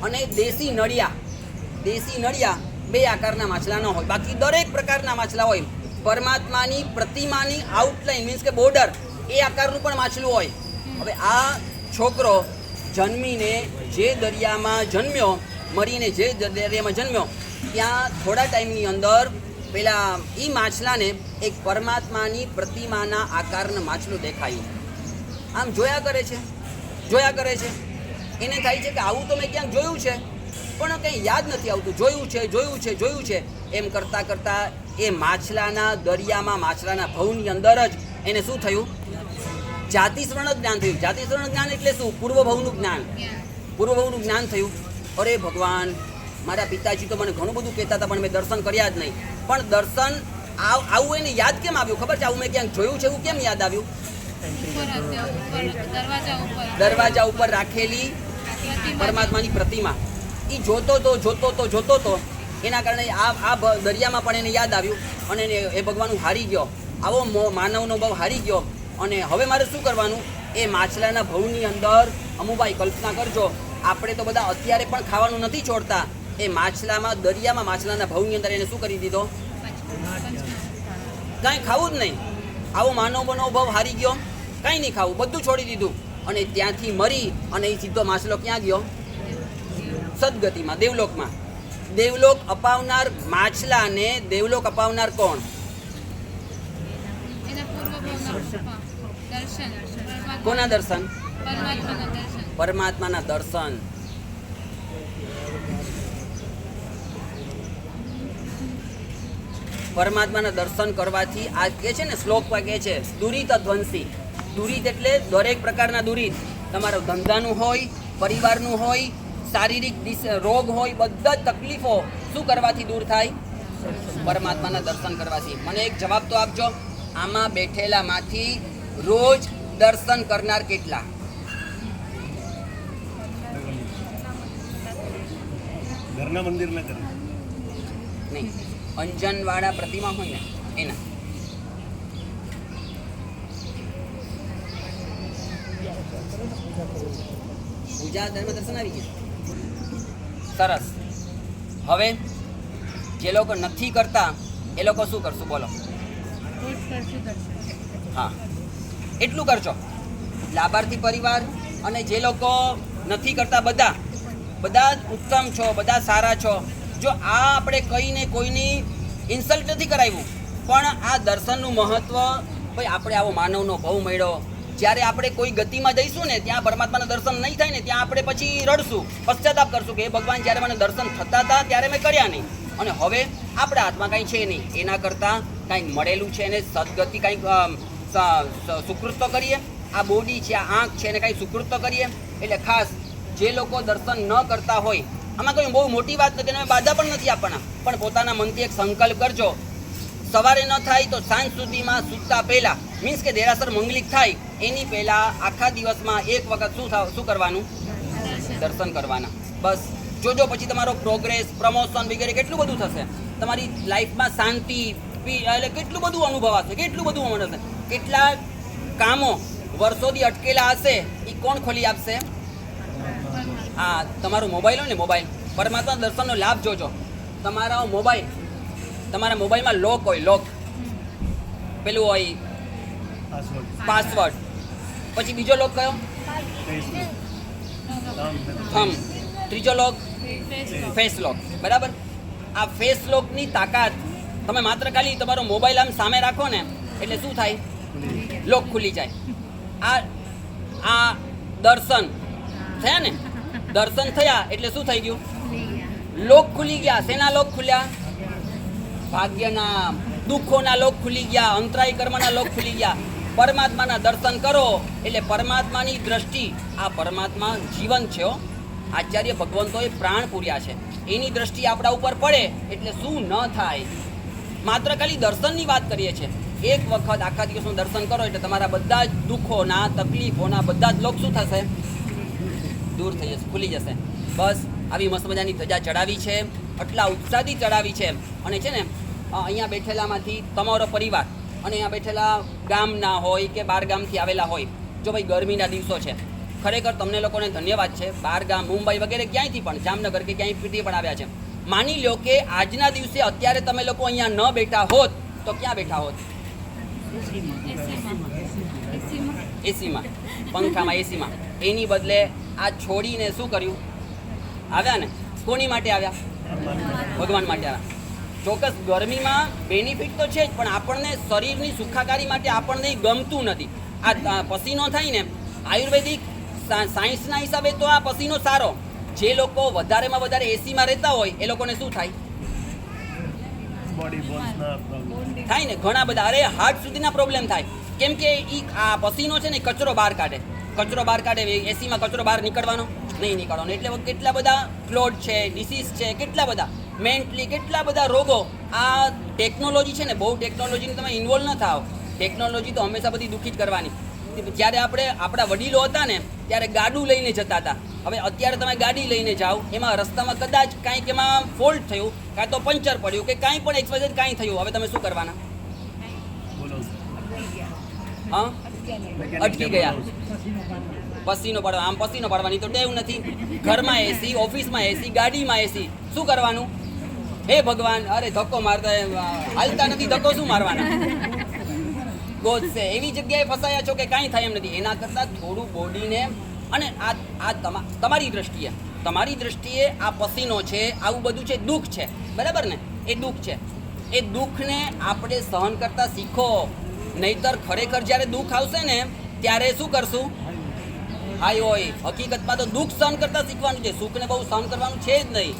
અને દેશી નળિયા બે આકારના માછલા ન હોય. બાકી દરેક પ્રકારના માછલા હોય. પરમાત્માની પ્રતિમાની આઉટલાઈન મીન્સ કે બોર્ડર, એ આકારનું પણ માછલું હોય. હવે આ છોકરો જન્મીને જે દરિયામાં જન્મ્યો, મરીને જે દરિયામાં જન્મ્યો, ત્યાં થોડા ટાઈમની અંદર પેલા એ માછલાને એક પરમાત્માની પ્રતિમાના આકારના માછલું દેખાયું. આમ જોયા કરે છે. એને થાય છે કે આવું તો મેં ક્યાંક જોયું છે, પણ કંઈ યાદ નથી આવતું. જોયું છે એમ કરતાં એ માછલાના દરિયામાં, માછલાના ભવની અંદર જ એને શું થયું? જાતિસ્વર્ણ જ્ઞાન થયું. જાતિસ્વર્ણ જ્ઞાન એટલે શું? પૂર્વભવનું જ્ઞાન થયું. અરે ભગવાન, મારા પિતાજી તો મને ઘણું બધું કહેતા હતા, પણ મેં દર્શન કર્યા જ નહીં. પણ દર્શન આવું એને યાદ કેમ આવ્યું? ખબર છે, આવું મેં ક્યાંક જોયું છે, એવું કેમ યાદ આવ્યું? દરવાજા ઉપર રાખેલી પરમાત્માની પ્રતિમા, એ જોતો તો એના કારણે આ દરિયામાં પણ એને યાદ આવ્યું, અને એ ભગવાન હારી ગયો. આવો માનવનો ભાવ હારી ગયો. અને હવે મારે શું કરવાનું? એ માછલાના ભવની અંદર, અમુભાઈ કલ્પના કરજો, આપણે તો બધા અત્યારે પણ ખાવાનું નથી છોડતા. એ દરિયામાં માછલાના ભવની અંદર એને શું કરી દીધો? કાંઈ ખાવું જ નહીં. આવો માનવનો ભાવ હારી ગયો, કાંઈ નહીં ખાવું, બધું છોડી દીધું. અને ત્યાંથી મરી અને એ સીધો માછલો ક્યાં ગયો? સદગતિમાં, દેવલોકમાં. દેવલોક અપાવનાર માછલાને દેવલોક અપાવનાર કોણ? કોના દર્શન? પરમાત્માના દર્શન. પરમાત્માના દર્શન કરવાથી આ કે છે ને, શ્લોકમાં કહે છે દુરિત ધ્વંસી. દુરિત એટલે દરેક પ્રકારના દુરિત. તમારો ધંધાનું હોય, પરિવારનું હોય, શારીરિક રોગ હોય, બધા જ તકલીફો શું કરવાથી દૂર થાય? પરમાત્માના દર્શન કરવાથી. મને એક જવાબ તો આપજો, આમાં બેઠેલામાંથી રોજ દર્શન કરનાર કેટલા? ઘરના મંદિરના કરે નહીં, અંજનવાળા પ્રતિમા હોય ને એના. પૂજા ધર્મ દર્શન આવી ગયા. સરસ. હવે જે લોકો નથી કરતા એ લોકો શું કરશું? બોલો. હા, એટલું કરજો. લાભાર્થી પરિવાર અને જે લોકો નથી કરતા, બધા ઉત્તમ છો, બધા સારા છો. જો આ આપણે કહીને કોઈની ઇન્સલ્ટ નથી કરાવ્યું, પણ આ દર્શનનું મહત્વ, ભાઈ આપણે આવો માનવનો ભાવ મળ્યો. જ્યારે આપણે કોઈ ગતિમાં જઈશું ને, ત્યાં પરમાત્માના દર્શન નહીં થાય ને, ત્યાં આપણે પછી રડશું, પશ્ચાતાપ કરશું કે એ ભગવાન, જ્યારે મને દર્શન થતા હતા ત્યારે મેં કર્યા નહીં, અને હવે આપણા હાથમાં કાંઈ છે નહીં. એના કરતાં કાંઈક મળેલું છે એને સદગતિ, કાંઈક સુકૃત કરીએ. આ બોડી છે, આ આંખ છે, એને કાંઈ સુકૃત કરીએ. એટલે ખાસ જે લોકો દર્શન ન કરતા હોય, આમાં કોઈ બહુ મોટી વાત નથી, અમે બાધા પણ નથી આપવાના, પણ પોતાના મનથી એક સંકલ્પ કરજો. સવારે ન થાય તો સાંજ સુધીમાં સૂતા પહેલાં, મીન્સ કે દેરાસર મંગલિક થાય એની પહેલાં આખા દિવસમાં એક વખત શું કરવાનું? દર્શન કરવાના. બસ જોજો, પછી તમારો પ્રોગ્રેસ, પ્રમોશન વગેરે કેટલું બધું થશે. તમારી લાઈફમાં શાંતિ, એટલે કેટલું બધું અનુભવાશે, કેટલું બધું મળશે. કેટલા કામો વર્ષોથી અટકેલા હશે એ કોણ ખોલી આપશે? હા, તમારો મોબાઈલ હોય ને, મોબાઈલ, પરમાત્મા દર્શનનો લાભ જોજો. તમારા મોબાઈલમાં લોક હોય, લોક પેલું હોય પાસવર્ડ, પછી બીજો લોક કયો? થમ. ત્રીજો લોક ફેસ લોક. બરાબર. આ ફેસ લોકની તાકાત તમે માત્ર ખાલી તમારો મોબાઈલ આમ સામે રાખો ને, એટલે શું થાય? લોક ખુલી જાય. આ દર્શન થયા ને, દર્શન થયા એટલે શું થઈ ગયું? લોક ખુલી ગયા. શેના લોક ખુલ્યા? ભાગ્યના, દુઃખોના લોક ખુલી ગયા, અંતરાય કર્મના લોક ખુલી ગયા. પરમાત્માના દર્શન કરો એટલે પરમાત્માની દ્રષ્ટિ, આ પરમાત્મા જીવન છે હો. આચાર્ય ભગવંતોએ પ્રાણ પૂર્યા છે, એની દ્રષ્ટિ આપણા ઉપર પડે એટલે શું ન થાય. માત્ર ખાલી દર્શનની વાત કરીએ છીએ. એક વખત આખા દિવસનું દર્શન કરો એટલે તમારા બધા જ દુઃખોના, તકલીફોના બધા જ લોક શું થશે? દૂર થઈ જશે, ખુલી જશે. બસ આવી મસ્ત મજાની ધજા ચડાવી છે, આટલા ઉત્સાહથી ચડાવી છે. અને છે ને અહીંયા બેઠેલામાંથી તમારો પરિવાર અને અહીંયા બેઠેલા ગામના હોય કે બાર ગામથી આવેલા હોય, જો ભાઈ ગરમીના દિવસો છે, ખરેખર તમને લોકોને ધન્યવાદ છે. બાર ગામ, મુંબઈ વગેરે ક્યાંયથી પણ, જામનગર કે ક્યાંયથી પણ આવ્યા છે. માની લો કે આજના દિવસે અત્યારે તમે લોકો અહીંયા ન બેઠા હોત તો ક્યાં બેઠા હોત? એસીમાં, પંખામાં, એસીમાં. એની બદલે આ છોડીને શું કર્યું? આવ્યા ને. કોની માટે આવ્યા? ભગવાન માટે આવ્યા. ચોક્કસ ગરમીમાં બેનિફિટ તો છે જ, પણ આપણને શરીરની સુખાકારી માટે આપણને ગમતું નથી. આ પસીનો થાય ને, આયુર્વેદિક સાયન્સના હિસાબે તો આ પસીનો સારો. જે લોકો વધારેમાં વધારે એસીમાં રહેતા હોય એ લોકોને શું થાય? બોડી બોન્સના પ્રોબ્લેમ થાય ને, ઘણા બધા. અરે હાર્ટ સુધીના પ્રોબ્લેમ થાય. કેમ કે આ પસીનો છે ને કચરો બહાર કાઢે. એસીમાં કચરો બહાર નીકળવાનો નહીં નીકળવાનો. એટલે કેટલા બધા ફ્લોડ છે, ડિસીઝ છે, કેટલા બધા મેન્ટલી, કેટલા બધા રોગો. આ ટેકનોલોજી છે ને, બહુ ટેકનોલોજીને તમે ઇન્વોલ્વ ન થાઓ. ટેકનોલોજી તો હંમેશા બધી દુઃખી જ કરવાની. જ્યારે આપણા વડીલો હતા ને ત્યારે ગાડું લઈને જતા હતા. હવે અત્યારે તમે ગાડી લઈને જાઓ, એમાં રસ્તામાં કદાચ કાંઈક એમાં ફોલ્ટ થયું, કાં તો પંચર પડ્યું કે કાંઈ પણ એક્સવાઇઝેડ કાંઈ થયું, હવે તમે શું કરવાના? બોલો હા, અટકી ગયા. પસીનો પાડવા, આમ પસીનો પાડવાની તો ટેવ નથી. ઘરમાં એસી, ઓફિસમાં એસી, ગાડીમાં એસી, શું કરવાનું? હે ભગવાન, અરે ધક્કો મારતા હાલતા નથી, ધક્કો શું મારવાના? ગોદશે એવી જગ્યાએ ફસાયા છો કે કાંઈ થાય એમ નથી. એના કરતાં થોડું બોડીને, અને આ તમારી દ્રષ્ટિએ આ પસીનો છે, આવું બધું છે, દુઃખ છે, બરાબર ને? એ દુઃખ છે. એ દુઃખને આપણે સહન કરતા શીખો. નહીતર ખરેખર જ્યારે દુઃખ આવશે ને ત્યારે શું કરશું? હાય હોય. હકીકતમાં તો દુઃખ સહન કરતા શીખવાનું છે, સુખને બહુ સહન કરવાનું છે જ નહીં.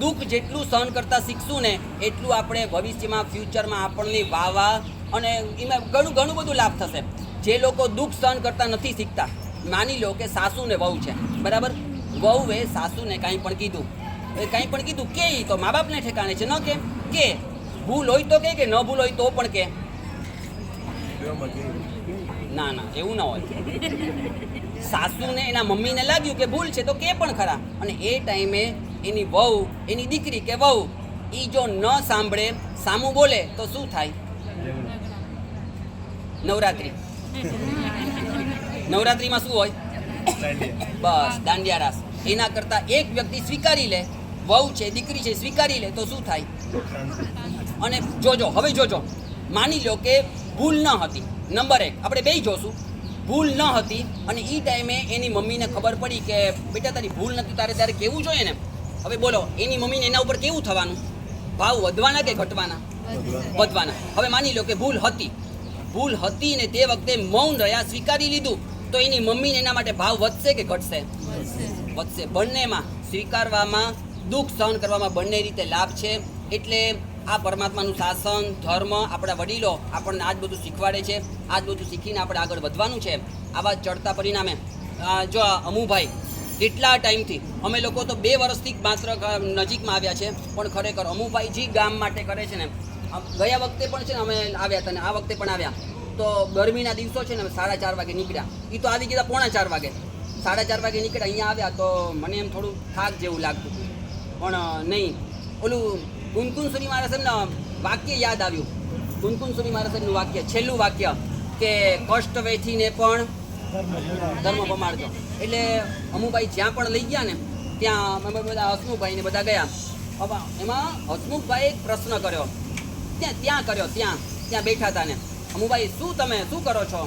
દુઃખ જેટલું સહન કરતા શીખશું ને એટલું આપણે ભવિષ્યમાં, ફ્યુચરમાં આપણને વાવા અને એમાં ઘણું બધું લાભ થશે. જે લોકો દુઃખ સહન કરતા નથી શીખતા, માની લો કે સાસુ ને વહુ છે, બરાબર? વહુએ સાસુને કાંઈ પણ કીધું કે ઈ તો મા બાપને ઠેકાણે છે, ન કે ભૂલ હોય તો કે ન ભૂલ હોય તો પણ કે ના, એવું ના હોય. સાસુને એના મમ્મીને લાગ્યું કે ભૂલ છે તો કે પણ ખરા. અને એ ટાઈમે એની વહુ, એની દીકરી કે વહુ, એ જો ન સાંભળે, સામું બોલે તો શું થાય? નવરાત્રિમાં શું હોય? બસ દાંડિયા રાસ. એના કરતાં એક વ્યક્તિ સ્વીકારી લે, વહુ છે, દીકરી છે, સ્વીકારી લે તો શું થાય? અને હવે જોજો, માની લો કે ભૂલ ન હતી. નંબર 1 આપણે બેય જોશું, ભૂલ ન હતી. અને એ ટાઈમે એની મમ્મીને ખબર પડી કે બેટા તારી ભૂલ નથી, ત્યારે કેવું જોઈએ ને. હવે બોલો, એની મમ્મીને એના ઉપર કેવું થવાનું? ભાવ વધવાના કે ઘટવાના? વધવાના. હવે માની લો કે ભૂલ હતી ને તે વખતે મૌન રહ્યા, સ્વીકારી લીધું, તો એની મમ્મીને એના માટે ભાવ વધશે કે ઘટશે? વધશે. બંનેમાં, સ્વીકારવામાં, દુઃખ સહન કરવામાં બંને રીતે લાભ છે. એટલે આ પરમાત્માનું શાસન, ધર્મ, આપણા વડીલો આપણને આજ બધું શીખવાડે છે. આજ બધું શીખીને આપણે આગળ વધવાનું છે. આવા ચડતા પરિણામે જો અમુભાઈ કેટલા ટાઈમથી, અમે લોકો તો 2 વર્ષથી માત્ર નજીકમાં આવ્યા છે, પણ ખરેખર અમુભાઈ જે ગામ માટે કરે છે ને, ગયા વખતે પણ છે ને અમે આવ્યા હતા ને આ વખતે પણ આવ્યા. તો ગરમીના દિવસો છે ને 4:30 વાગે નીકળ્યા. એ તો આવી ગયા 3:45 વાગે. 4:30 વાગે નીકળ્યા, અહીંયા આવ્યા તો મને એમ થોડું થાક જેવું લાગતું હતું. પણ નહીં, ઓલું કુનકુન સુરી મહારાજને વાક્ય યાદ આવ્યું. કુનકુન સુરી મહારાજનું વાક્ય, છેલ્લું વાક્ય, કે કષ્ટ વેઠીને પણ ધર્મ પમાડજો. એટલે અમુભાઈ જ્યાં પણ લઈ ગયા ને ત્યાં અમે બધા હસમુખભાઈને બધા ગયા. હવે એમાં હસમુખભાઈએ એક પ્રશ્ન કર્યો, ત્યાં બેઠા હતા ને. અમુભાઈ તમે શું કરો છો?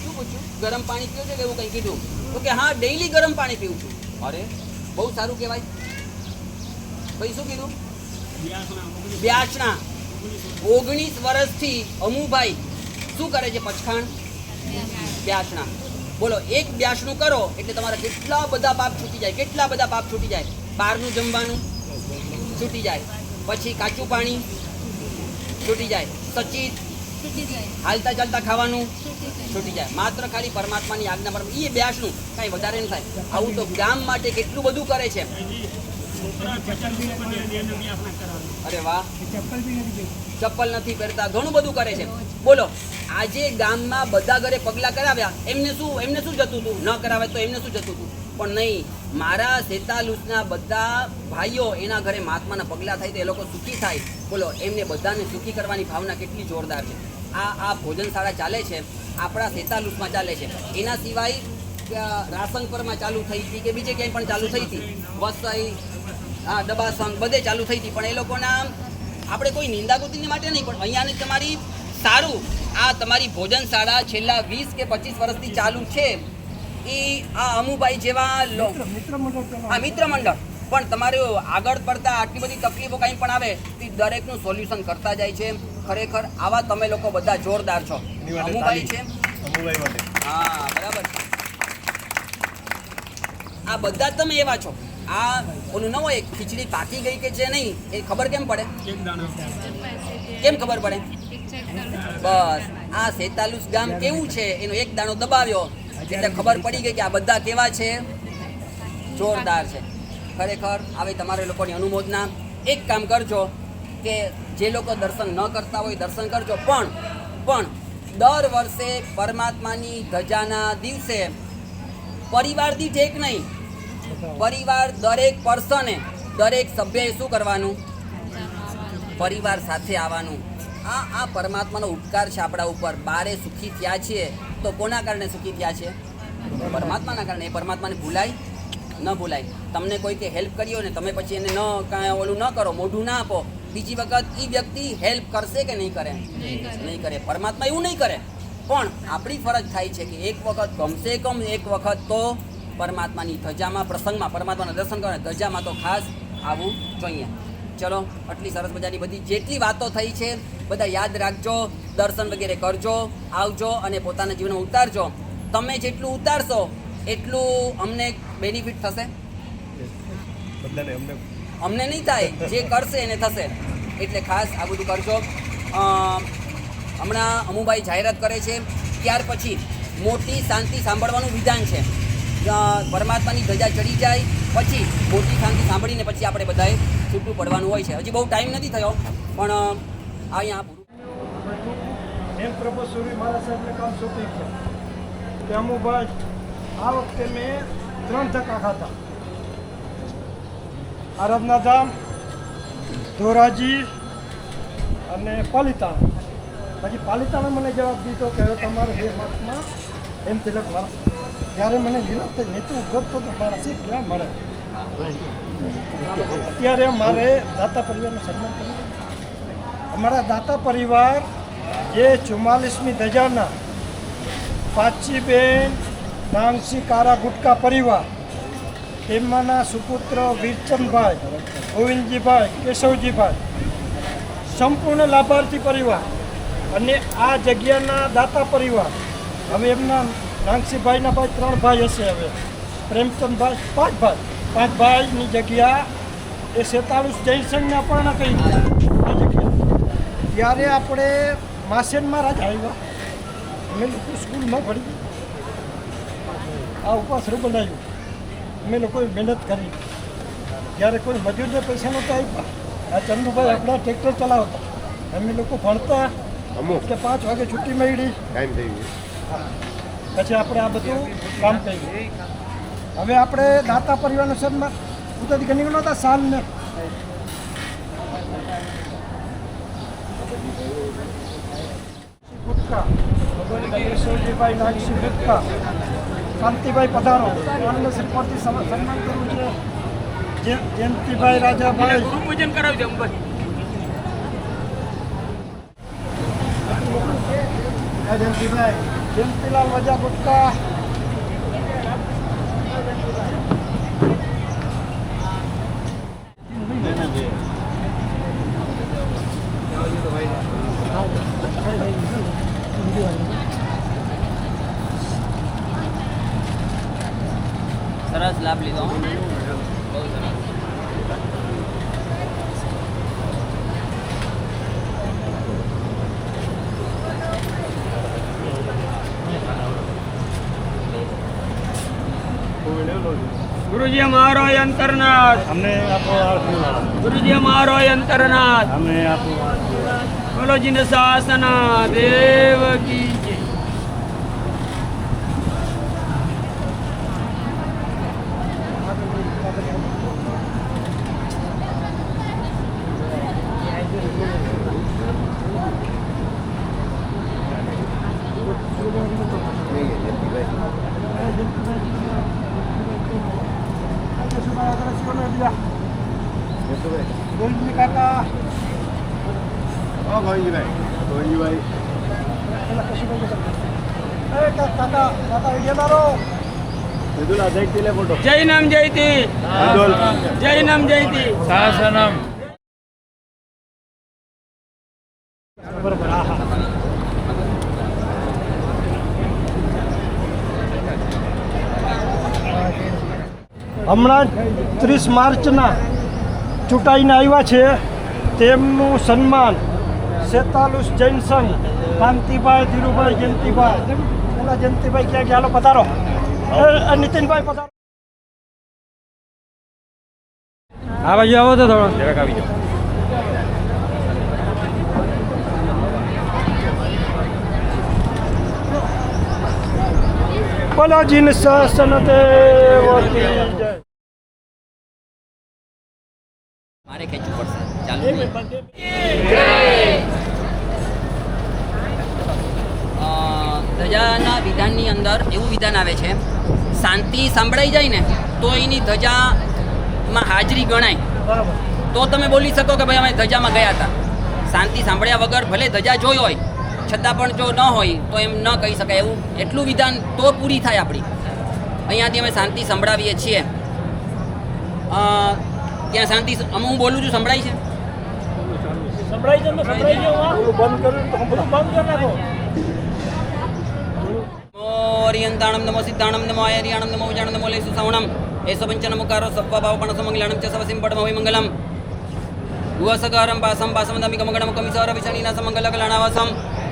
શું પૂછ્યું? ગરમ પાણી પીવો છો કે એવું કંઈ કીધું? તો કે હા, ડેઈલી ગરમ પાણી પીવું છું. અરે બહુ સારું કહેવાય. ભાઈ શું કીધું? બ્યાસણા. 19 વર્ષથી અમુભાઈ શું કરે છે? પચખાણ, બ્યાસણા. બોલો, એક બ્યાસનું કરો એટલે તમારા કેટલા બધા પાપ છૂટી જાય. બહારનું જમવાનું છૂટી જાય, પછી કાચું પાણી છૂટી જાય, સચિત છૂટી જાય હાલતા ચાલતા ખાવાનું છૂટી જાય છૂટી જાય. માત્ર ખાલી પરમાત્માની આજ્ઞા પર એ બ્યાસનું કાંઈ વધારે નહીં થાય. આવું તો ગામ માટે કેટલું બધું કરે છે. અરે વાહ, ચપ્પલ નથી પહેરતા, ઘણું બધું કરે છે. બોલો, આજે ગામમાં બધા ઘરે પગલાં કરાવ્યા, એમને શું જતું હતું? ન કરાવે તો એમને શું જતું હતું? પણ નહીં, મારા સેતાલુસના બધા ભાઈઓ એના ઘરે મહાત્માના પગલાં થાય તો એ લોકો સુખી થાય. બોલો, એમને બધાને સુખી કરવાની ભાવના કેટલી જોરદાર છે. આ ભોજનશાળા ચાલે છે, આપણા સેતાલુસમાં ચાલે છે. એના સિવાય રાસંગપરમાં ચાલુ થઈ હતી કે બીજે ક્યાંય પણ ચાલુ થઈ હતી, વસઈ, દબાસંગ બધે ચાલુ થઈ હતી. પણ એ લોકોના આપણે કોઈ નિંદાકૃતિની માટે નહીં, પણ અહીંયાની તમારી સારું આ તમારી ભોજનશાળા છેલ્લા 20 કે 25 વર્ષથી ચાલુ છે. એ આ અમુભાઈ જેવા મિત્ર મંડળ પણ તમારે આગળ પડતા આટલી બધી તકલીફો કંઈ પણ આવે તે દરેકનું સોલ્યુશન કરતા જાય છે. ખરેખર આવા તમે લોકો બધા જોરદાર છો. અમુભાઈ છે, હા બરાબર છે. આ બધા જ તમે એવા છો. આ ઓલું ન હોય ખીચડી પાકી ગઈ કે છે નહીં એ ખબર કેમ પડે? કેમ ખબર પડે? બસ આ સેતાલુસ ગામ કેવું છે એનો એક દાણો દબાવ્યો એટલે ખબર પડી ગઈ કે આ બધા કેવા છે, જોરદાર છે. ખરેખર આવી તમારે લોકોની અનુમોદના. એક કામ કરજો કે જે લોકો દર્શન ન કરતા હોય દર્શન કરજો, પણ દર વર્ષે પરમાત્માની ધજાના દિવસે પરિવાર દીઠ એક નહીં, પરિવાર દરેક પર્સને દરેક સભ્યએ શું કરવાનું? પરિવાર સાથે આવવાનું. આ પરમાત્માનો ઉપકાર છે આપણા ઉપર. બારે સુખી થયા છીએ તો કોના કારણે સુખી થયા છે? પરમાત્માના કારણે. એ પરમાત્માને ભૂલાય ન ભૂલાય. તમને કોઈ કે હેલ્પ કરી હોય ને તમે પછી એને કાંઈ ઓલું ન કરો, મોઢું ના આપો, બીજી વખત એ વ્યક્તિ હેલ્પ કરશે કે નહીં કરે? નહીં કરે. પરમાત્મા એવું નહીં કરે. પણ આપણી ફરજ થાય છે કે એક વખત કમસે કમ એક વખત તો પરમાત્માની ધજામાં પ્રસંગમાં પરમાત્માના દર્શન કરે ધજામાં તો ખાસ આવવું જોઈએ. ચલો, આટલી સરસ મજાની બધી જેટલી વાતો થઈ છે બધા યાદ રાખજો, દર્શન વગેરે કરજો, આવજો અને પોતાના જીવનમાં ઉતારજો. તમે જેટલું ઉતારશો એટલું અમને બેનિફિટ થશે. અમને નહીં થાય, જે કરશે એને થશે. એટલે ખાસ આ બધું કરજો. હમણાં અમુભાઈ જાહેરાત કરે છે, ત્યાર પછી મોટી શાંતિ સાંભળવાનું વિધાન છે. પરમાત્માની ધજા ચડી જાય પછી મોટી શાંતિ સાંભળીને પછી આપણે બધાએ છૂટું પડવાનું હોય છે. હજી બહુ ટાઈમ નથી થયો, પણ અહીંયા એમ પ્રભુસુરી મારા સાહેબને કામ સોંપી ગયા કે અમુભાઈ આ વખતે મેં 3 ધક્કા ખાધા. આરાધના ધામ, ધોરાજી અને પાલિતાણા. પછી પાલિતાણા મને જવાબ દીધો કે હવે તમારે 2 માસમાં એમ તિલક મારા. ત્યારે મને વિરોધ થઈ, નહીં તો ઉગતો તો મારા શીખ ક્યાં મળે. અત્યારે મારે દાતા પરિવારનું સન્માન કર્યું. અમારા દાતા પરિવાર જે 44મી ધજાના પાચીબેન નાંગસી કારા ગુટકા પરિવાર, તેમાંના સુપુત્ર વીરચંદભાઈ, ગોવિંદજીભાઈ, કેશવજીભાઈ, સંપૂર્ણ લાભાર્થી પરિવાર અને આ જગ્યાના દાતા પરિવાર. હવે એમના નાંગસીભાઈના ભાઈ 3 ભાઈ હશે. હવે પ્રેમચંદભાઈ 5 ભાઈ, 5 ભાઈની જગ્યા એ 47 જૈન સંઘના અપર્ણા કહી આ જગ્યા. ત્યારે આપણે માસેન મહારાજ આવ્યા, અમે લોકો સ્કૂલમાં ભણી આ ઉપાસરું બનાવ્યું. અમે લોકોએ મહેનત કરી. જ્યારે કોઈ મજૂરને પૈસા નહોતા આપ્યા, આ ચંદુભાઈ આપણા ટ્રેક્ટર ચલાવતા, અમે લોકો ભણતા કે 5 વાગે છૂટી મળી ટાઈમ થઈ ગયો. પછી આપણે આ બધું કામ કર્યું. હવે આપણે દાતા પરિવારનું સન્માન ઉતારી ગણી નહોતા સાલને ગુટકા, કેશવજીભાઈ નાગસી ગુટકા, શાંતિભાઈ પધારો આનંદ શ્રીપતિ સન્માન કરવું છે. જયંતિભાઈ રાજાભાઈ પૂજન કરાવજો. જયંતિભાઈ, જયંતિલાલ વજા ગુટકા, સરસ લાભ લીધો. બહુ સરસ. ગુરુજી અમારો અંતરનાથ, અમને આપો આશીર્વાદ. ગુરુજી અમારો અંતરનાથ. અમને આપો આશીર્વાદ. બોલો જીને શાસના દેવ કી જય. કાકા હા ગોવિંદભાઈ. કાકા વિડીયો મારો વિદુલા દેખતી લે ફોટો. જય નામ જયતી, વિદુલ. જય નામ જયતી. શાસનમ. બરાબર હા હા હમણાં 30 માર્ચના ચૂંટાઈને આવ્યા છે તેમનું સન્માન સેતાલુસ જૈન સંઘ કાંતિભાઈ ધીરુભાઈ જયંતિભાઈ પેલા જયંતિભાઈ ક્યાં ગયા? હાલો પધારો. નીતિનભાઈ પધારો. આ બાજુ આવો તો થોડો જરાક આવી જાઓ. બોલો જીન શાસન દેવ કી જય. મારે ખેંચવું પડશે ચાલુ ધજાના વિધાનની અંદર એવું વિધાન આવે છે, શાંતિ સંભળાઈ જાય ને તો એની ધજામાં હાજરી ગણાય. બરાબર તો તમે બોલી શકો કે ભાઈ અમે ધજામાં ગયા હતા. શાંતિ સાંભળ્યા વગર ભલે ધજા જોઈ હોય છતાં પણ જો ન હોય તો એમ ન કહી શકાય. એવું એટલું વિધાન તો પૂરી થાય આપણી. અહીંયાથી અમે શાંતિ સંભળાવીએ છીએ. ત્યાં શાંતિ હું બોલું છું સંભળાય છે? સંભળાઈ જાય ને સંભળાઈ જાય. બંધ કર્યું તો હમણાં બંધ કરી નાખો. ઓરિયંતાણમ નમો સિદ્ધાણમ નમો આયરિયાણમ નમો ઉજાણમ નમો લેસુ સવણમ એસો પંચનમુકારો સપ્પા ભાવપણ સમંગલાણમ ચ સવસિમ પડમવિ મંગલમ ભુવસકારમ પાસમ પાસમદમિક મંગળમ કમિસાર વિષણીના સમંગલ કલાણાવાસમ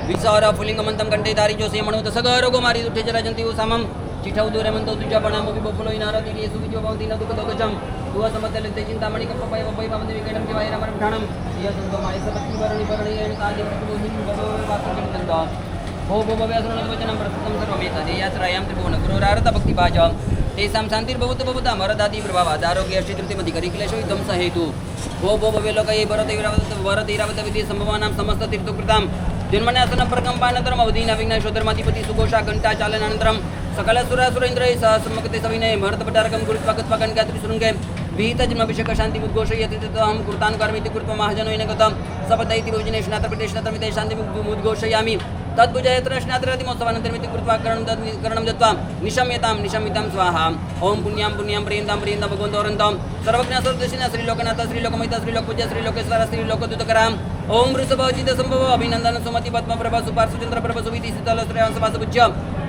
વિસાર ફુલિંગમંતમ કંઠે ધારી જો સેમણો સગરોગો મારી ઉઠે જરાજંતી ઉસામમ ચિઠૌ દુરે મંતો તુજા પણામો વિબોફલો ઇનારતી યેસુ વિજો ભવતી ન દુઃખ દોગજમ ભુવ સમતલ તે ચિંતામણી કપપય વપય ભવતી વિકેણમ જીવાય રમરમ ઠાણમ ય સંતો માય સબતી વરણી વરણી એણ કાજે પ્રભુહિન ભવો વાસુજિન ચંદા ભો ભો ભવ્યાસુરન વચનમ પ્રસ્તુતમ સર્વમેતા દેયાશ્રયામ ત્રિભુવન ગુરુરારત ભક્તિ ભાજમ તેસામ શાંતિર્ભવત ભવતા મરદાદી પ્રભાવા આરોગ્ય અષ્ટિતૃપ્તિમતિ કરી ક્લેશો ધમ સહેતુ ભો ભો ભવ્ય લોક એ ભરત ઈરાવત વિધિ સંભવાનામ સમસ્ત તીર્થોકૃતામ જન્મન્યાસન પ્રકંપાનતરમ અવધીના વિઘ્નેશ્વરમાધિપતિ સુઘોષા ઘંટા ચાલનાનંતરમ સકલ સુરાસુર ઇન્દ્ર સહસ્મકતે સવિનય ભરત ભટારકમ ગુરુત્વાગત્વાગન ગાત્રી શૃંગે વિહિત જન્માભિષેક શાંતિ ઉદ્ઘોષયતિ તમ કૃતાન કર્મિતિ કૃત્વ મહાજનોઇન ગતમ સપદૈતિ ભોજને સ્નાતક પ્રદેશનાતમિતે શાંતિ ઉદ્ઘોષયામિ તદ્ભુજયત્ર સ્નાતરતિમોત્સવાનંતરમિતિ કૃત્વા કર્ણમ દત્વા નિશમ્યતામ સ્વાહા ઓમ પુણ્યામ પુણ્યામ પ્રિયંતામ પ્રિયંતામ ભગવંતોરંતમ સર્વજ્ઞ સર્વદર્શિના શ્રીલોકનાથ શ્રીલોકમહિતા શ્રીલોકપૂજ્ય શ્રીલોકેશ્વર શ્રીલોકદૂતકરામ ઓમ વૃષભોચિત સંભવ અભિનંદન સુમતિ પદ્મપ્રભા સુપાર સુચંદ્ર પ્રભા સુવિધિ શીતલ શ્રેयांसवास પૂજ્ય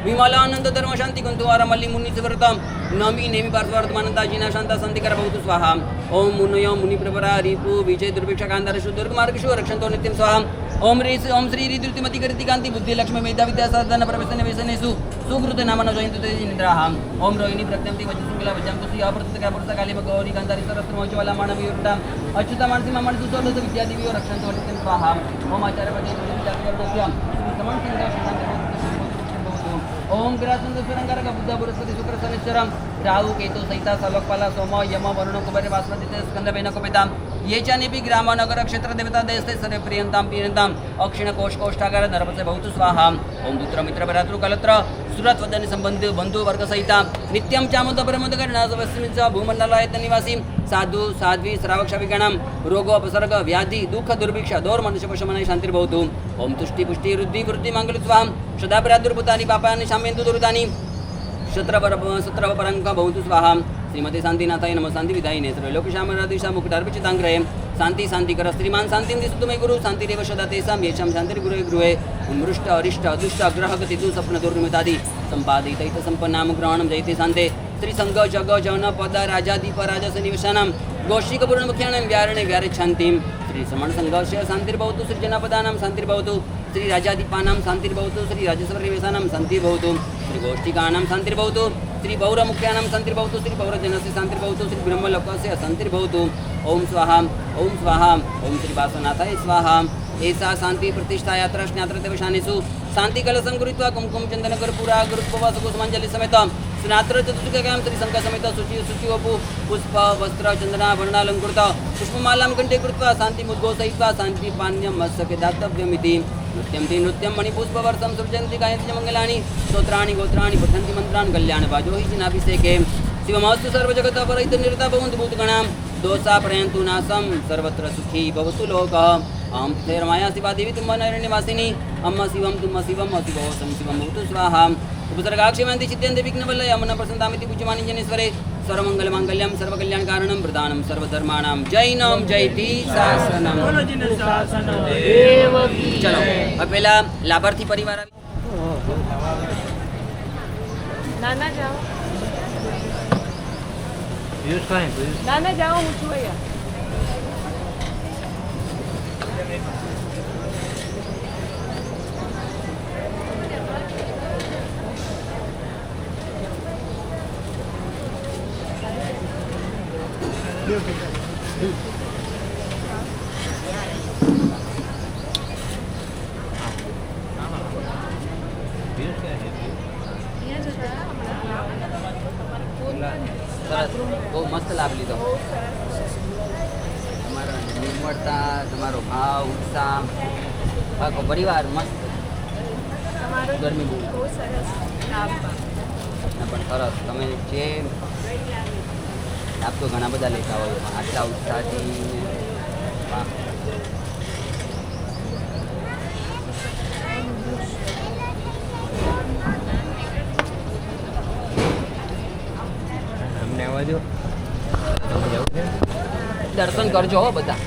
વિમલાનંદ ધર્મ શાંતિ કુંતુવાર મલ્લી મુનિ સુવ્રતમ નમી નેમી પાર્શ્વર્ધમાનંદાજીના શાંતા શાંતિકર ભવતુ સ્વાહા ઓમ મુનયો મુનિ પ્રભરા રીપુ વિજય દુર્ભિક્ષાકાંતર શુદ્ધર્ગ માર્ગશુ રક્ષંતો નિત્યમ સ્વાહા ઓમ શ્રી રીદૃતિમતિ કૃતિ કાંતિ બુદ્ધિ લક્ષ્મી મેધા વિદ્યા સાધન પ્રવેશન વેસનેસુ સુકૃત નામનો જયંતુ તેજી નિદ્રાહા ઓમ રોહિણી પ્રત્યંતિ વજ્ર શુક્લા વજ્જામ તુસી અપ્રતકા પુરતકાલી ગૌરી કાંતારી સરસ્ત્રમોચવાલા માનવીયુર્તા અચ્યુતા માનસી મામણ સુસોલત વિદ્યાદેવીઓ રક્ષંતો નિત્યમ સ્વાહા ઓમ આચાર્ય પદે વિદ્યાદેવીર્નસ્ય સમણ સિંહ ઓમ ગ્રાસંદ સુરંગારક બુદ્ધ બૃહસ્પતિ શુક્ર શનિશ્ચરમ રાહુ કેતુ સહિતા સલોકપાલા સોમ યમ વરુણ કુબેર વાસ્પતિ સ્કંદબેન કપિતામ ये चानेपि ग्राम नगर क्षेत्र देवता देशते सरे प्रियंताम प्रियंताम अक्षिण कोश कोष्ठागार नरपसे भवतु स्वाहा ओम पुत्र मित्र भरातृ कलत्र सुरत वदन संबंध बंधु वर्ग सहिता नित्यम चामुद प्रमोद कर्णासवस्मिच भूमंडलायत निवासी साधु साध्वी श्रावक शविगणम रोगो अपसर्ग व्याधि दुख दुर्भिक्ष दौर मनुष्य पशमनाय शांतिर्भवतु ओम तुष्टि पुष्टि वृद्धि वृद्धि मंगल स्वाहा सदा भरातृभूतानि पापानि शाम्यन्तु दुरितानि सत्रव परंक भवतु स्वाहा श्रीमती शांतिनाथाय नमः शांति विधायिने त्रैलोक्यशामरादिशा मुक्तार्पिचितांग्रहे शांति शांतिकर श्रीमान शांतिं दिसुतुमय गुरु शांतिरेव सदा तेषां येषां शान्तिर्गुरुवे गृहे उन्मृष्ट अरिष्ट अदुष्ट ग्रहगतितु स्वप्न दुर्निमितादि सम्पादितैत सम्पन्नाम ग्रहणं जयते शान्ते श्री संग जग जन पद राजादीप राजस निवसानां गौशिक पूर्णमुख्याणां व्यारणे व्यारच्छान्तिं श्री समण संघस्य शान्तिर्भवतु श्री जनपदानां शान्तिर्भवतु श्री राजादीपानां शान्तिर्भवतु श्री राजेश्वर निवेशानां शान्तिर्भवतु श्री गोष्ठिकानां शान्तिर्भवतु श्री पौरमुख्यानां शान्तिर्भवतु श्री पौरजनस्य शान्तिर्भवतु श्री ब्रह्मलोकस्य शान्तिर्भवतु ओम स्वाहा ओम श्री वासनाथाय स्वाहा एषा शांति प्रतिष्ठा यात्रा स्नात्र देवशानेषु शांति कलशं कृत्वा कुमकुम चंदन कर्पूरा गुरुपवास कुसुमांजलि समेत स्नात्र चतुर्दशां श्री शंकर समेत शुचि वपु पुष्प वस्त्र चंदनाभरणालंकृत पुष्पमालां कंठे कृत्वा शांति मुद्घोषयित्वा शांति पान्यं मत्सके दातव्यमिति नृत्यं मणिपुष्पवर्षं सृजन्ति गायन्ति च मङ्गलानि स्तोत्राणि गोत्राणि पठन्ति मन्त्रान् कल्याणवाजो हि जिनाभिषेके शिवमस्तु सर्वजगतपरहितनिरता भवन्तु भूतगणां दोषा प्रयन्तु नाशं सर्वत्र सुखी भवतु लोकः अहं तिथैर्माया शिवा देवी तुम्बनैरण्यवासिनी अम्म शिवं तुम्म शिवम् अशिवोऽसं शिवं भवतु स्वाहा उपसर्गाक्षेमन्ति चित्यन्ते विघ्नवल्लय अमन प्रसन्तामिति पूज्यमानि जनेश्वरे सर्वमङ्गलमाङ्गल्यं सर्वकल्याणकारणं प्रदानं सर्वधर्माणां जैनं जयति शासनम् चलो अब पहला लाभार्थी परिवार નાના જાઓ પિયુષ કાંઈ પિયુષ નાના જાઓ હું છું અહીંયા સરસ બહુ મસ્ત લાભ લીધો તમારો નિર્મળતા તમારો ભાવ ઉત્સાહ આખો પરિવાર મસ્ત તમારો ગરમી બહુ બહુ સરસ લાભ પણ સરસ તમે જે લાભ તો ઘણા બધા લેતા હોય પણ આટલા ઉત્સાહથી વાહ અમને આવવા દો દર્શન કરજો હો બધા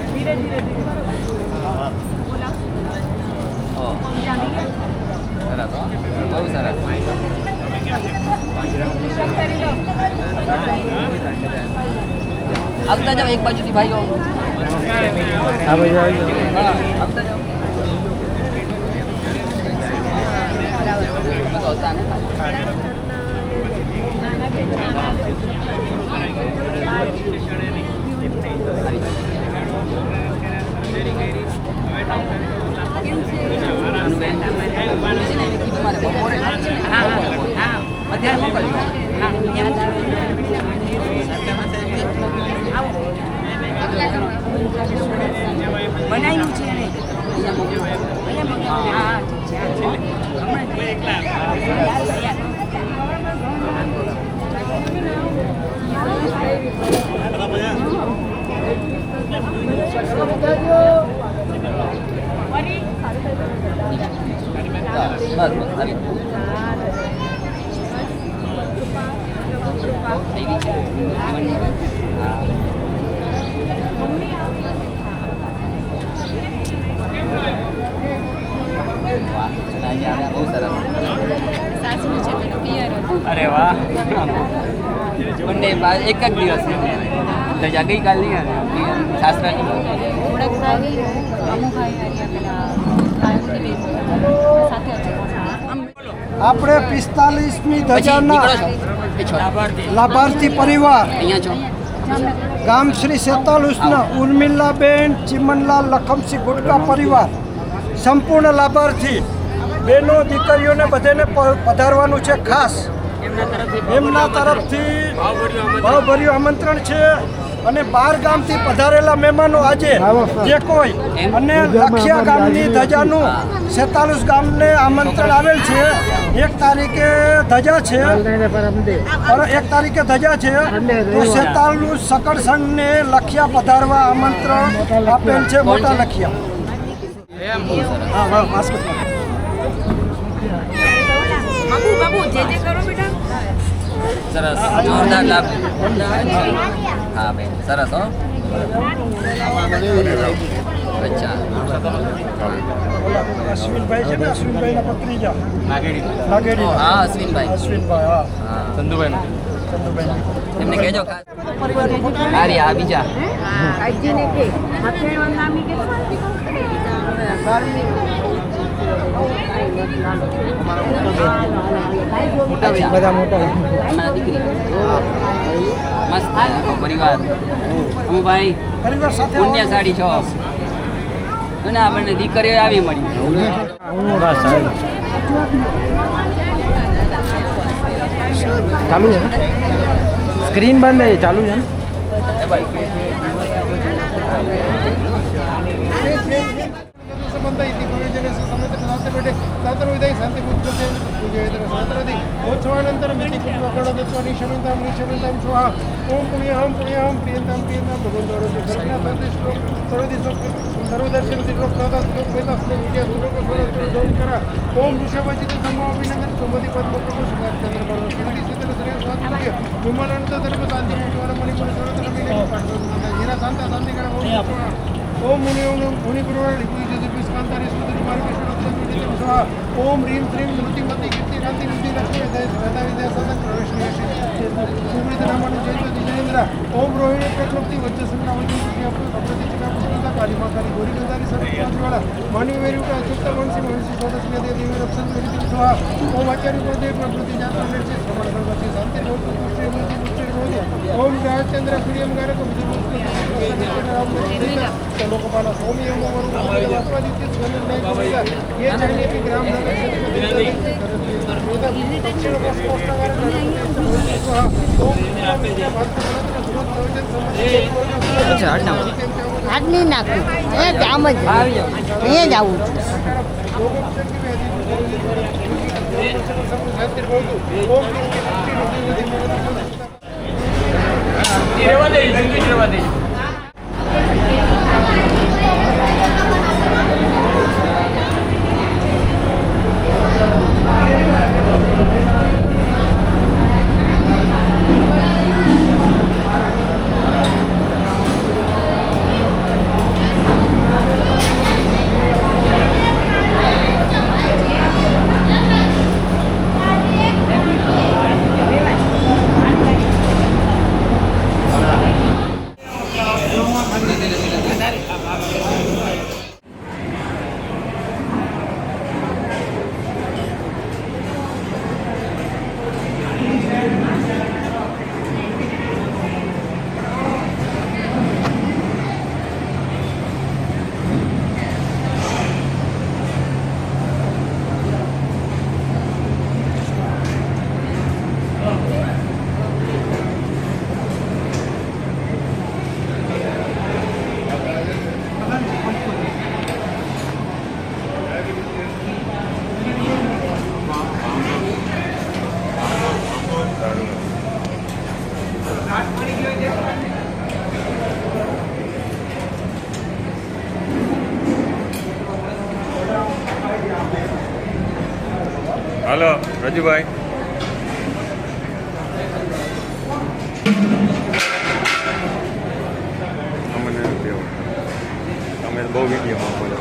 ધીરે ધીરે ઓ સરસ હો. બહુ સરસ આવતા જાઓ એક બાજુથી ભાઈઓ આ બાજુ આવી જાઓ. હા આવતા જાઓ તો આવતા ને અત્યારે મોકલજો બનાવ્યું છે એને બહુ સરસ સાસુનું છે પેલું પિયર હતું અરે વાહ બંને એક જ દિવસ રજા ગઈકાલ નહીં શાસ્ત્રની ઓળખતાની અમુભાઈ હરિયા પેલા ગાયત્રી સાથે આપણે 45મી પછી ધજાના નીકળો છો એ છો લાભાર્થી પરિવાર અહીંયા છો ગામ શ્રી સેતાલુસના ઉર્મિલાબેન ચિમનલાલ લખમસિંહ ગુટકા પરિવાર સંપૂર્ણ લાભાર્થી બેનો દીકરીઓને બધાને પધારવાનું છે ખાસ એમના તરફથી ભાવભર્યું આમંત્રણ છે અને 12 ગામથી પધારેલા મહેમાનો આજે જે કોઈ અને લખિયા ગામની ધજાનું 47 ગામને આમંત્રણ આવેલ છે. 1 તારીખે ધજા છે, 1 તારીખે ધજા છે, તો 47 સકળ સંઘને લખિયા પધારવા આમંત્રણ આપેલ છે. મોટા લખિયા. સરસ, જોરદાર લાભ. હા બેન, સરસ હો. અચ્છા, અશ્વિનભાઈ છે ને, અશ્વિનભાઈના પત્રીજા નાગેડી. હા અશ્વિનભાઈ. અશ્વિનભાઈ, હા. હા, ચંદુભાઈ. એમને કહેજો ખાસ. હારી, આ બીજા બધા મોટા અમારા દીકરી. મસ્ત આખો પરિવાર. હું ભાઈ પરિવાર સાથે પુણ્યશાળી છો. અને આપણને દીકરીઓ આવી મળી. બસ ચાલુ છે ને? સ્ક્રીન બંધ છે, ચાલુ છે ને? એ ભાઈ ಸಂಬಂಧ ಇತಿ ಭವ್ಯಜನ ಸಮೇತ ಶಾಂತಿ ಶಾಂತರ್ವಿದೈ ಶಾಂತಿ ಪೂಜ್ಯತೆ ಉತ್ಸವಾನಂತರ ಮಿತಿ ಕುಟುಂಬ ನಿಶಮಿತಾಂ ಸ್ವಾಹ ಓಂ ಪುಣ್ಯಹಂ ಪ್ರಿಯಂತಾಂ ಭಗವಂತರು ಸರ್ವದರ್ಶನ ಶ್ಲೋಕ ಶ್ಲೋಕ ಓಂ ಋಷಭಜಿತ ಸಮಾಭಿನಂದನ ಸುಮತಿ ಪದ್ಮಪ್ರಭು ಸುಧಾಚಂದ್ರ ವಿಮಾನಾನಂದ ಧರ್ಮ ಶಾಂತಿ ಮಣಿಪುರ ಸರ್ವತ್ರ ಹೀರಾ ಶಾಂತ ಶಾಂತಿಗಳ ओम मुनि गुरुवाणी स्कांतारी सुंदरी मार्गेश्वर अक्षर स्वाहा ओम ह्रीं श्रीं स्मृतिमती कीर्ति कांति विद्या लक्ष्मी वेदा विद्या सदन प्रवेश सुमृत नामानु जयंत जिनेन्द्र ओम रोहिणी प्रकृति वज्रसंग्रा वज्रसंग्रा अप्रति चिका पुष्पिता काली मातारी गौरी गंधारी सरस्वती मानी वेरुका अच्युत मनसी महर्षि सोदस्मी देवी रक्षण विरिति स्वाहा ओम आचार्य गुरुदेव प्रकृति जाता निर्चय श्रवण सर्वति शांति भवतु पुष्टि मुक्ति भवतु ओम राजचंद्र प्रियम गारक लोकपाल स्वामी ओम वासवादित्य सुगंध ये चाहिए कि ग्राम दक्षिण હાથ નહીં નાખું, અહીંયા આમ જ અહીંયા જ આવું છું. હાલો રજુભાઈ અમને અમે બહુ વિડીયોમાં બોલો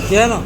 કેનો